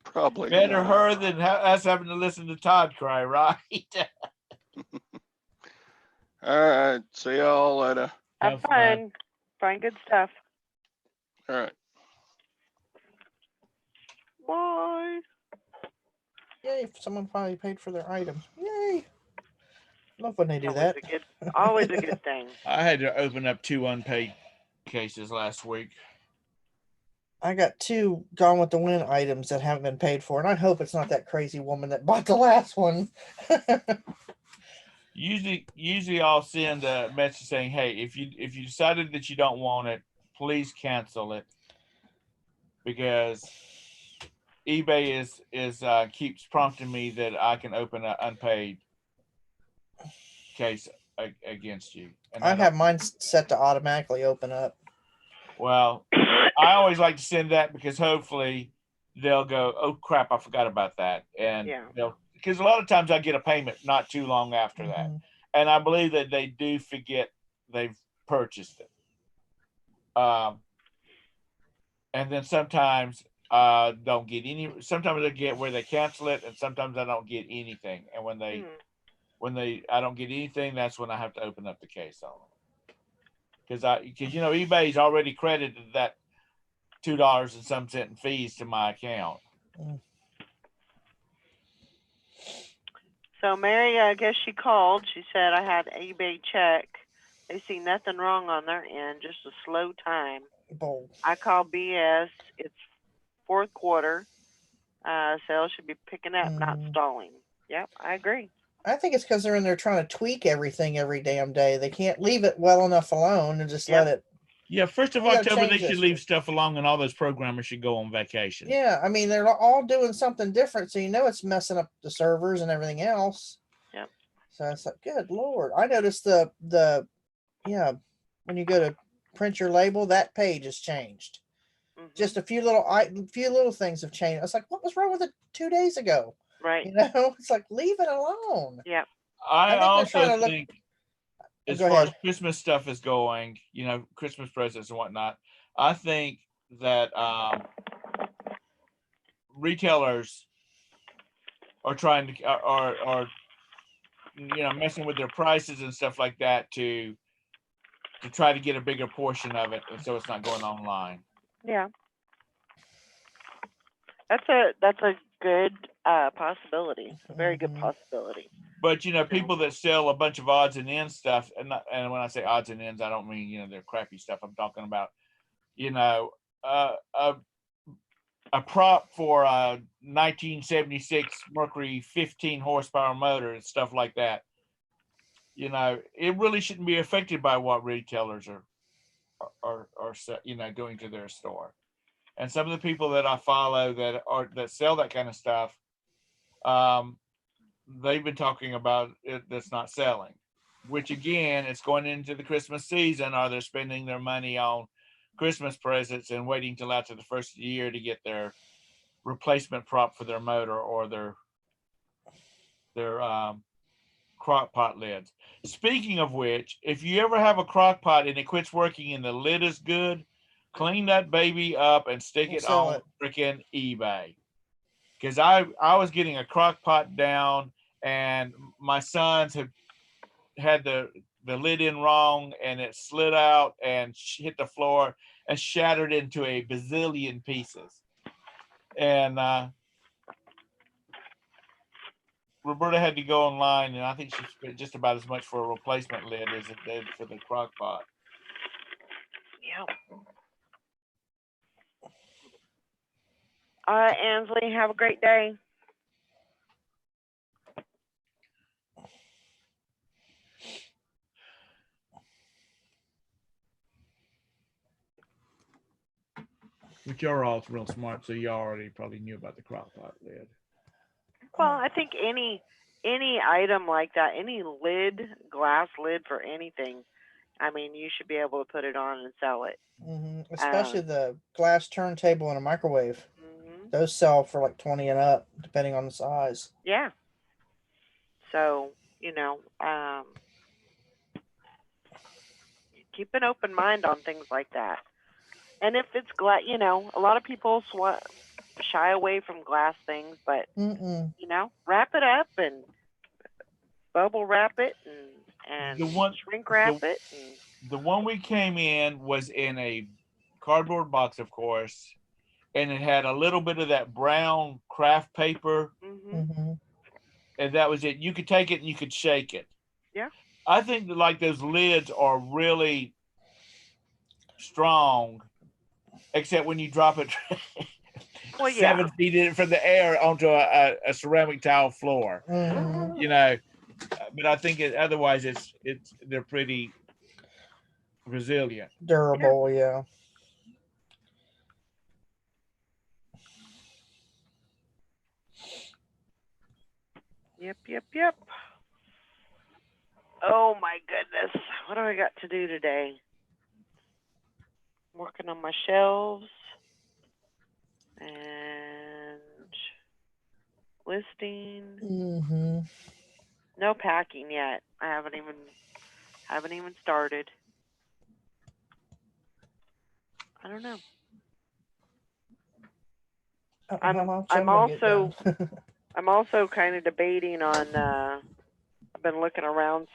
C: Probably
E: better
C: not.
E: her than us having to listen to Todd cry, right?
C: All right. See y'all later.
A: Have fun. Find good stuff.
C: All right.
A: Bye.
D: Yay, someone finally paid for their items. Yay. Love when they do that.
A: Always a good thing.
E: I had to open up 2 unpaid cases last week.
D: I got 2 Gone with the Wind items that haven't been paid for, and I hope it's not that crazy woman that bought the last one.
E: Usually I'll send a message saying, "Hey, if you decided that you don't want it, please cancel it," because eBay is keeps prompting me that I can open an unpaid case against you. And
D: I have mine set to automatically open up.
E: Well, I always like to send that because hopefully they'll go, "Oh crap, I forgot about that," and because a lot of times I get a payment not too long after that, and I believe that they do forget they've purchased it. And then sometimes don't get any. Sometimes I get where they cancel it, and sometimes I don't get anything. And when I don't get anything, that's when I have to open up the case on them. Because eBay's already credited that $2 and some cent in fees to my account.
A: So Mary, I guess she called. She said I had eBay check. They see nothing wrong on their end, just a slow time.
D: Bold.
A: I call BS. It's fourth quarter. Sales should be picking up, not stalling. Yep, I agree.
D: I think it's because they're in there trying to tweak everything every damn day. They can't leave it well enough alone and just let it.
E: Yeah, 1st of
D: We gotta
E: October, they
D: change
E: should
D: this.
E: leave stuff alone, and all those programmers should go on vacation.
D: Yeah, I mean, they're all doing something different, so it's messing up the servers and everything else.
A: Yep.
D: So it's like, good Lord. I noticed the when you go to print your label, that page has changed. Just a few little things have changed. I was like, what was wrong with it 2 days ago?
A: Right.
D: It's like, leave it alone.
A: Yeah.
E: I also think as far as Christmas stuff is going, Christmas presents and whatnot, I think that retailers are trying to are messing with their prices and stuff like that to try to get a bigger portion of it, and so it's not going online.
A: Yeah. That's a good possibility. A very good possibility.
E: But people that sell a bunch of odds and ends stuff, and when I say odds and ends, I don't mean they're crappy stuff. I'm talking about a prop for a 1976 Mercury 15 horsepower motor and stuff like that. It really shouldn't be affected by what retailers are doing to their store. And some of the people that I follow that sell that kind of stuff, they've been talking about it that's not selling, which again, it's going into the Christmas season. Are they spending their money on Christmas presents and waiting till after the first of the year to get their replacement prop for their motor or their crock pot lids? Speaking of which, if you ever have a crock pot and it quits working and the lid is good, clean that baby up and stick it on freaking eBay. Because I was getting a crock pot down, and my sons had the lid in wrong, and it slid out and hit the floor and shattered into a bazillion pieces. And Roberta had to go online, and I think she spent just about as much for a replacement lid as it did for the crock pot.
A: Yeah. All right, Ansley, have a great day.
E: But you're all real smart, so you already probably knew about the crock pot lid.
A: Well, I think any item like that, any glass lid for anything, I mean, you should be able to put it on and sell it.
D: Especially the glass turntable and a microwave. Those sell for like 20 and up, depending on the size.
A: Yeah. So, keep an open mind on things like that. And if it's glass, a lot of people shy away from glass things, but, wrap it up and bubble wrap it and shrink wrap it.
E: The one we came in was in a cardboard box, of course, and it had a little bit of that brown craft paper. And that was it. You could take it and you could shake it.
A: Yeah.
E: I think that like those lids are really strong, except when you drop it 7 feet from the air onto a ceramic tile floor. But I think otherwise they're pretty resilient.
D: Durable, yeah.
A: Yep. Oh my goodness. What do I got to do today? I'm working on my shelves and listing. No packing yet. I haven't even started. I don't know. I'm also kind of debating on. I've been looking around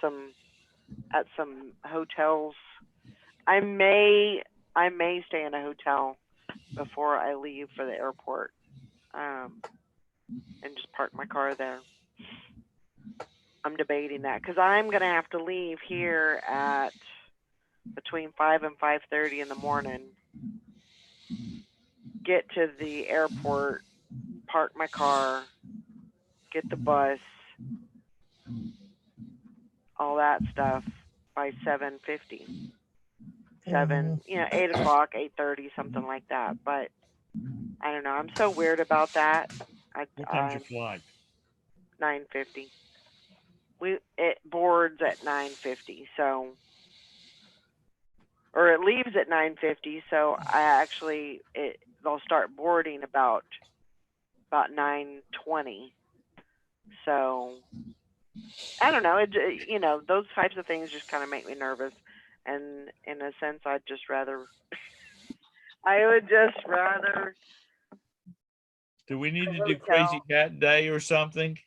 A: at some hotels. I may stay in a hotel before I leave for the airport, and just park my car there. I'm debating that because I'm gonna have to leave here at between 5 and 5:30 in the morning. Get to the airport, park my car, get the bus, all that stuff by 7:50. 8 o'clock, 8:30, something like that. But I don't know. I'm so weird about that.
E: What time's your flight?
A: 9:50. It boards at 9:50, so, or it leaves at 9:50. So they'll start boarding about 9:20. So I don't know. Those types of things just kind of make me nervous, and in a sense, I would just rather.
E: Do we need to do Crazy Cat Day or something?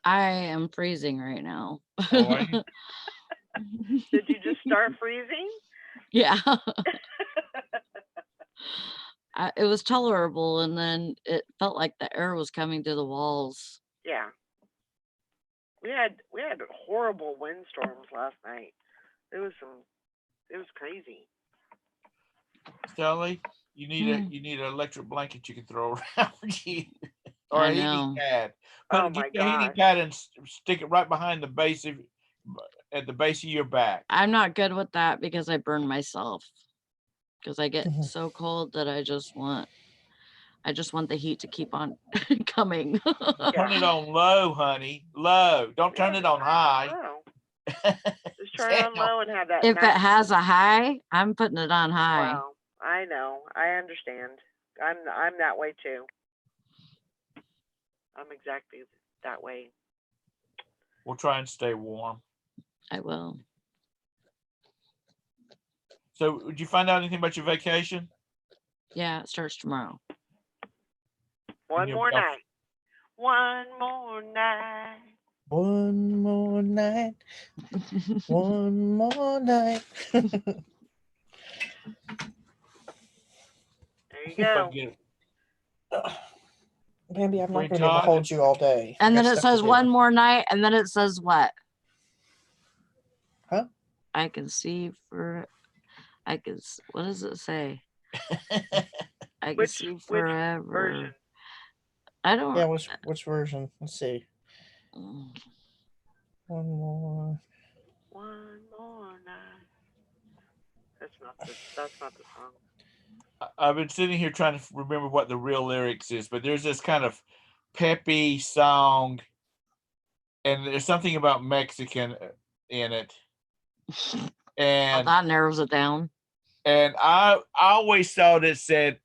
B: I am freezing right now.
E: Oh, are you?
A: Did you just start freezing?
B: Yeah. It was tolerable, and then it felt like the air was coming through the walls.
A: Yeah. We had horrible windstorms last night. It was crazy.
E: Shelly, you need an electric blanket you can throw around you. Or
B: I
E: a heating
B: know.
E: pad.
A: Oh
E: Get
A: my
E: the heating
A: gosh.
E: pad and stick it right behind the base at the base of your back.
B: I'm not good with that because I burn myself. Because I get so cold that I just want the heat to keep on coming.
E: Turn it on low, honey. Low. Don't turn it on high.
A: Oh. Just turn it on low and have that.
B: If it has a high, I'm putting it on high.
A: Wow. I know. I understand. I'm that way too. I'm exactly that way.
E: We'll try and stay warm.
B: I will.
E: So, did you find out anything about your vacation?
B: Yeah, it starts tomorrow.
A: One more night. One more night.
D: One more night. One more night.
A: There you go.
D: Bambi, I'm not
E: Free
D: going to be able to
E: time.
D: hold you all day.
B: And
D: I
B: then
D: got
B: it
D: stuff to
B: says
D: do.
B: one more night, and then it says what?
D: Huh?
B: I can see for. What does it say? I can see forever.
A: Which version?
B: I don't.
D: Yeah, which version? Let's see.
B: Mm.
D: One more.
A: One more night. That's not the song.
E: I've been sitting here trying to remember what the real lyrics is, but there's this kind of peppy song, and there's something about Mexican in it. And
B: that narrows it down.
E: And I always thought it said,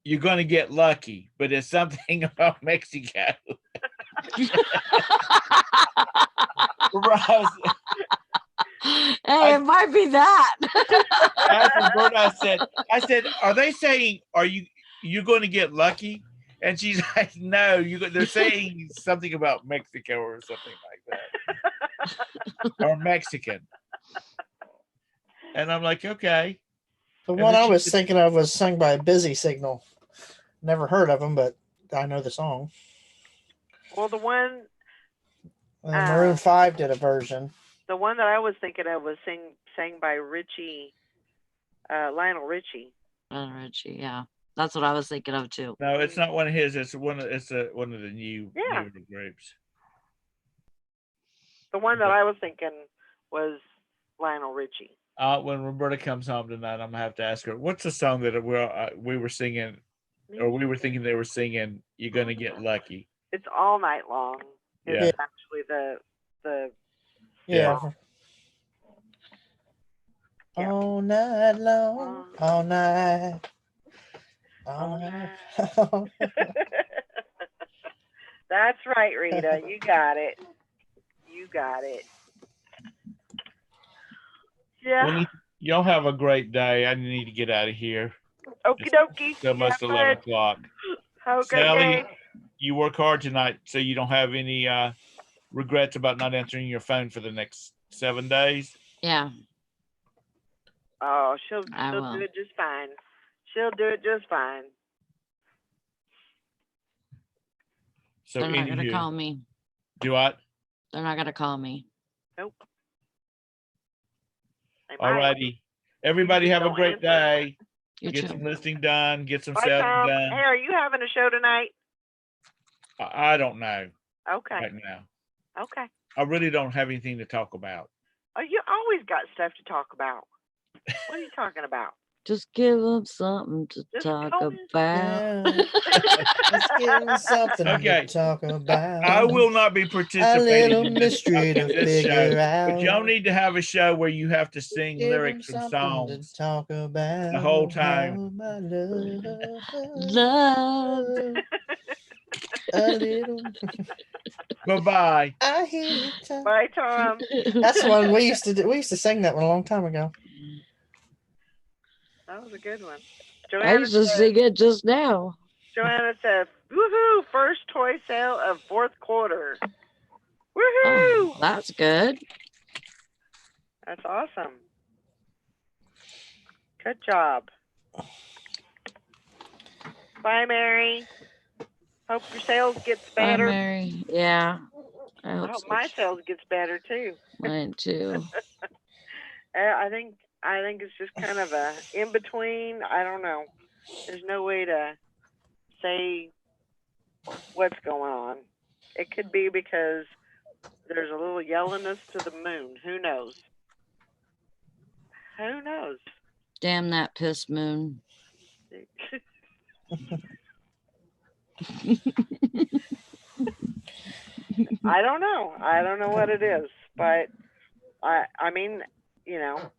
E: "You're going to get lucky," but it's something about Mexico.
B: Hey, it might be that.
E: I said, "Are they saying you're going to get lucky?" And she's like, "No, they're saying something about Mexico or something like that, or Mexican." And I'm like, "Okay."
D: The one I was thinking of was sung by Busy Signal. Never heard of them, but I know the song.
A: Well, the one.
D: Maroon 5 did a version.
A: The one that I was thinking of was sang by Lionel Richie.
B: Lionel Richie, yeah, that's what I was thinking of too.
E: No, it's not one of his. It's one of the newer groups.
A: The one that I was thinking was Lionel Richie.
E: When Roberta comes home tonight, I'm gonna have to ask her what's the song that we were singing, or we were thinking they were singing. You're gonna get lucky.
A: It's All Night Long. It's actually the
D: yeah. All night long, all night.
A: That's right, Rita. You got it. Yeah.
E: Well, y'all have a great day. I need to get out of here.
A: Okie dokie.
E: It's almost 11 o'clock.
A: Have a great
E: Sally,
A: day.
E: you work hard tonight, so you don't have any regrets about not answering your phone for the next 7 days.
B: Yeah,
A: Oh, she'll
B: I
A: do
B: will.
A: it just fine. She'll do it just fine.
E: So,
B: They're not gonna
E: anywho,
B: call me.
E: do I?
B: They're not gonna call me.
A: Nope. They
E: All
A: might.
E: righty. Everybody have a
A: don't
E: great
A: answer.
E: day.
B: You
E: Get
B: too.
E: some listing done. Get some
A: Bye,
E: selling
A: Tom. Hey,
E: done.
A: are you having a show tonight?
E: I don't know
A: Okay.
E: right now.
A: Okay.
E: I really don't have anything to talk about.
A: Oh, you always got stuff to talk about. What are you talking about?
B: Just give them something to
A: Just
B: talk
A: call me.
B: about.
D: Yeah. Let's give them something
E: Okay.
D: to talk about.
E: I will not be
D: A
E: participating
D: little
E: in this,
D: mystery to
E: this show.
D: figure
E: But y'all
D: out.
E: need to have a show where you have to sing
D: Give 'em
E: lyrics from
D: something to
E: songs
D: talk about.
E: the whole time.
D: How my love.
B: Love.
D: A little.
E: Bye-bye.
D: I hear you talk.
A: Bye, Tom.
D: That's the one we used to do. We used to sing that one a long time ago.
A: That was a good one.
B: I
A: Joanna
B: used to
A: said,
B: sing it just now.
A: woohoo, first toy sale of fourth quarter. Woohoo!
B: Oh, that's good.
A: That's awesome. Good job. Bye, Mary. Hope your sales gets
B: Bye,
A: better.
B: Mary. Yeah. I
A: I
B: hope
A: hope
B: so.
A: my sales gets better too.
B: Mine too.
A: I think it's just kind of a in between. I don't know. There's no way to say what's going on. It could be because there's a little yellowness to the moon. Who knows? Who knows?
B: Damn that piss moon.
A: I don't know. I don't know what it is, but I mean, you know,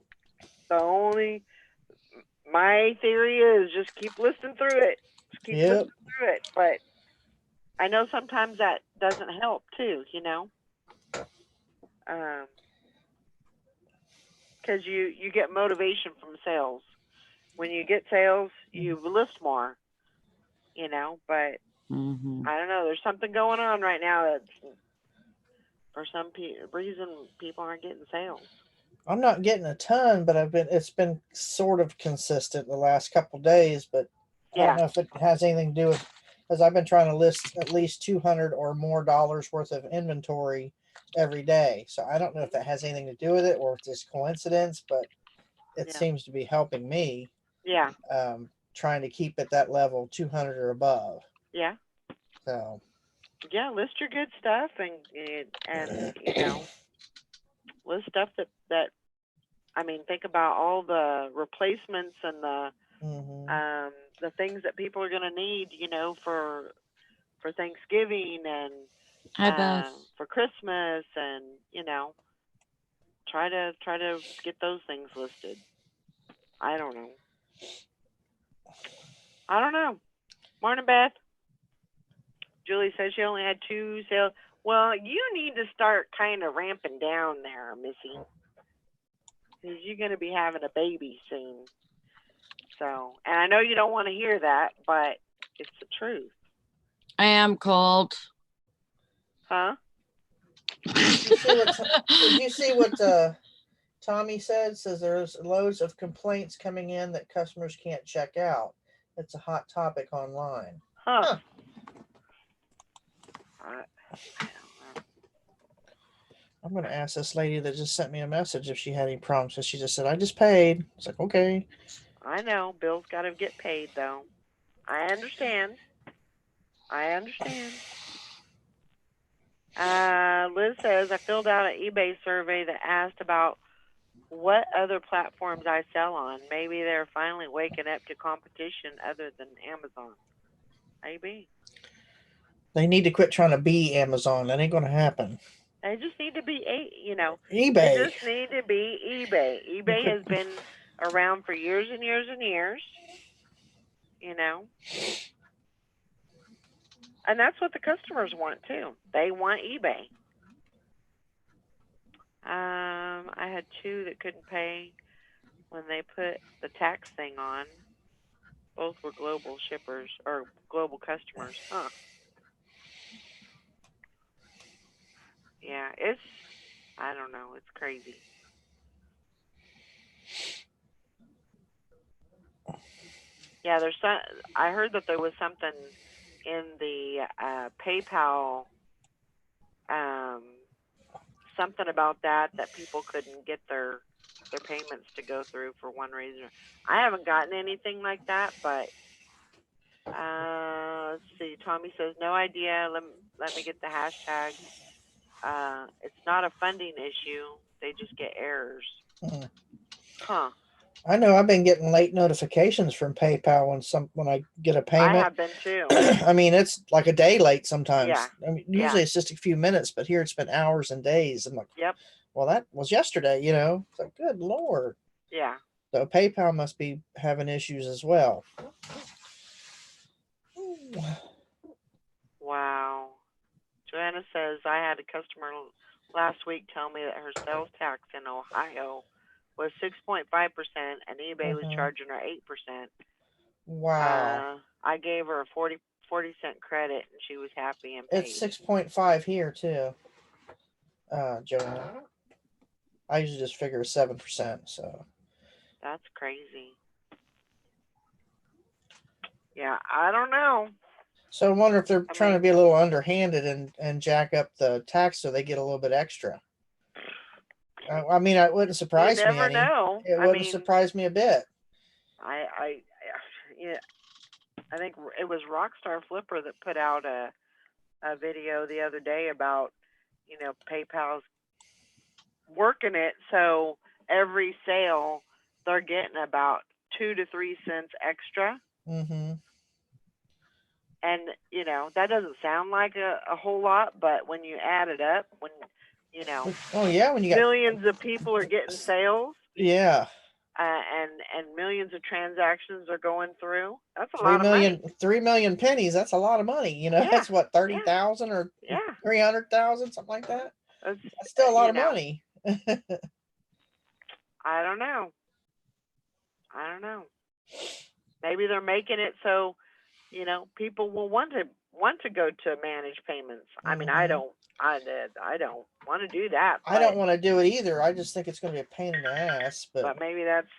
A: my theory is just keep listening through it. Just keep listening through it. But I know sometimes that doesn't help too, you know. Because you get motivation from sales. When you get sales, you list more, you know. But
B: Mm-hmm.
A: I don't know. There's something going on right now that's for some reason people aren't getting sales.
D: I'm not getting a ton, but it's been sort of consistent the last couple of days, but I don't know if it has anything to do with, because I've been trying to list at least $200 or more worth of inventory every day. So I don't know if that has anything to do with it or if it's coincidence, but it seems to be helping me.
A: Yeah.
D: Trying to keep at that level 200 or above.
A: Yeah.
D: So.
A: Yeah, list your good stuff and you know, list stuff that I mean, think about all the replacements and the things that people are going to need, you know, for Thanksgiving and for Christmas, and you know, try to get those things listed. I don't know. Morning, Beth. Julie says she only had 2 sales. Well, you need to start kind of ramping down there, Missy, because you're going to be having a baby soon. So, and I know you don't want to hear that, but it's the truth.
B: I am cold.
A: Huh?
D: Did you see what Tommy said? Says there's loads of complaints coming in that customers can't check out. It's a hot topic online.
A: Huh.
D: I'm going to ask this lady that just sent me a message if she had any problems. So she just said, I just paid. It's like, okay.
A: I know. Bill's got to get paid, though. I understand. Liz says, I filled out an eBay survey that asked about what other platforms I sell on. Maybe they're finally waking up to competition other than Amazon. Maybe.
D: They need to quit trying to be Amazon. That ain't going to happen.
A: They just need to be, you know,
D: eBay.
A: They just need to be eBay. eBay has been around for years and years and years, you know. And that's what the customers want, too. They want eBay. I had 2 that couldn't pay when they put the tax thing on. Both were global shippers or global customers. Huh. Yeah, I don't know, it's crazy. Yeah, I heard that there was something in the PayPal, um, something about that people couldn't get their payments to go through for one reason. I haven't gotten anything like that, but let's see. Tommy says no idea. Let me get the hashtag. It's not a funding issue. They just get errors.
D: Hmm.
A: Huh.
D: I know I've been getting late notifications from PayPal when I get a
A: I
D: payment.
A: have been too.
D: I mean, it's like a day late sometimes.
A: Yeah.
D: I mean,
A: Yeah.
D: usually it's just a few minutes, but here it's been hours and days. I'm like,
A: Yep.
D: well, that was yesterday, you know. It's like, good Lord.
A: Yeah.
D: So PayPal must be having issues as well.
A: Wow. Joanna says I had a customer last week tell me that her sales tax in Ohio was 6.5% and eBay was charging her 8%.
D: Wow.
A: I gave her a 40 cent credit and she was happy and paid.
D: It's 6.5 here too. Joanna. I usually just figure 7%, so
A: That's crazy. Yeah, I don't know.
D: So I wonder if they're trying to be a little underhanded and jack up the tax so they get a little bit extra. I mean, it wouldn't surprise me.
A: You never know.
D: It wouldn't surprise me a bit.
A: Yeah, I think it was Rockstar Flipper that put out a video the other day about, PayPal's working it so every sale they're getting about 2 to 3 cents extra.
D: Mm-hmm.
A: And that doesn't sound like a whole lot, but when you add it up, when
D: when you got
A: millions of people are getting sales,
D: yeah,
A: and millions of transactions are going through, that's a lot of money.
D: 3 million pennies. That's a lot of money. That's what 30,000 or 300,000, something like that. That's still a lot of money.
A: I don't know. Maybe they're making it so people will want to go to managed payments. I mean, I don't want to do that.
D: I don't want to do it either. I just think it's going to be a pain in the ass. But
A: maybe that's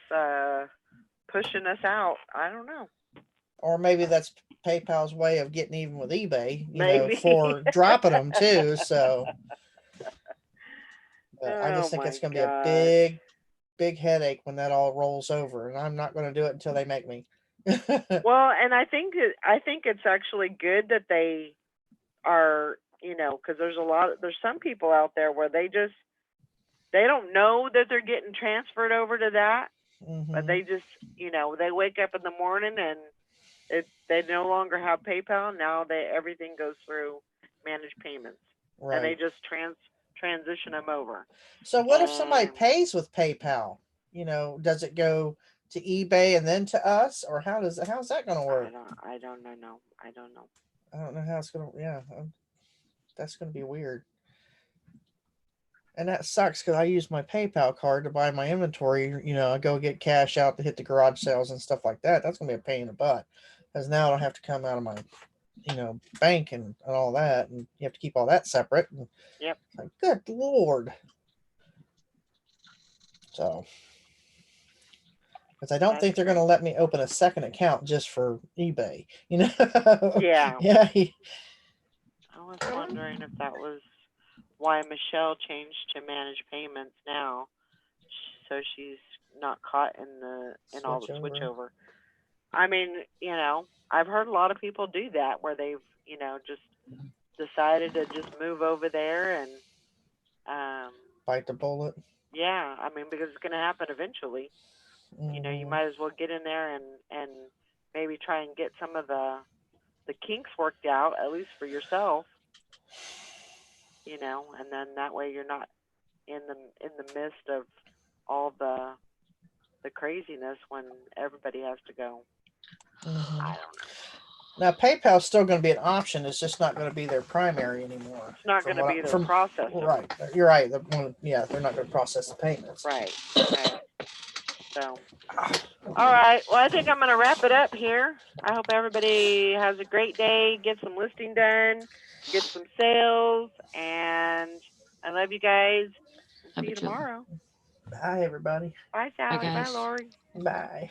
A: pushing us out. I don't know.
D: Or maybe that's PayPal's way of getting even with eBay,
A: maybe.
D: For dropping them too. So I just think it's going to be a big headache when that all rolls over, and I'm not going to do it until they make me.
A: Well, and I think it's actually good that they are, because there's some people out there where they don't know that they're getting transferred over to that, but they just, they wake up in the morning and they no longer have PayPal. Now everything goes through managed payments, right. And they just transition them over.
D: So what if somebody pays with PayPal? Does it go to eBay and then to us, or how's that going to work?
A: I don't know. I don't know
D: how it's going to. Yeah, that's going to be weird. And that sucks because I use my PayPal card to buy my inventory. I go get cash out to hit the garage sales and stuff like that. That's going to be a pain in the butt because now I don't have to come out of my, bank and all that. And you have to keep all that separate. And,
A: yep.
D: Like, good Lord. So, because I don't think they're going to let me open a second account just for eBay.
A: Yeah.
D: Yeah.
A: I was wondering if that was why Michelle changed to managed payments now, so she's not caught in all the switchover. I mean, I've heard a lot of people do that where they've, just decided to just move over there and
D: bite the bullet.
A: Yeah, I mean, because it's going to happen eventually.
D: Mm-hmm.
A: You might as well get in there and maybe try and get some of the kinks worked out, at least for yourself. And then that way you're not in the midst of all the craziness when everybody has to go.
D: Mm-hmm.
A: I don't know.
D: Now PayPal's still going to be an option. It's just not going to be their primary anymore.
A: It's not going to be their processor.
D: Right. You're right. They're not going to process the payments.
A: Right. So, all right. Well, I think I'm going to wrap it up here. I hope everybody has a great day. Get some listing done. Get some sales. And I love you guys.
B: Love
A: See
B: you
A: you
B: too.
A: tomorrow.
D: Bye, everybody.
A: Bye, Sally. Bye,
B: guys.
A: Lori.
D: Bye.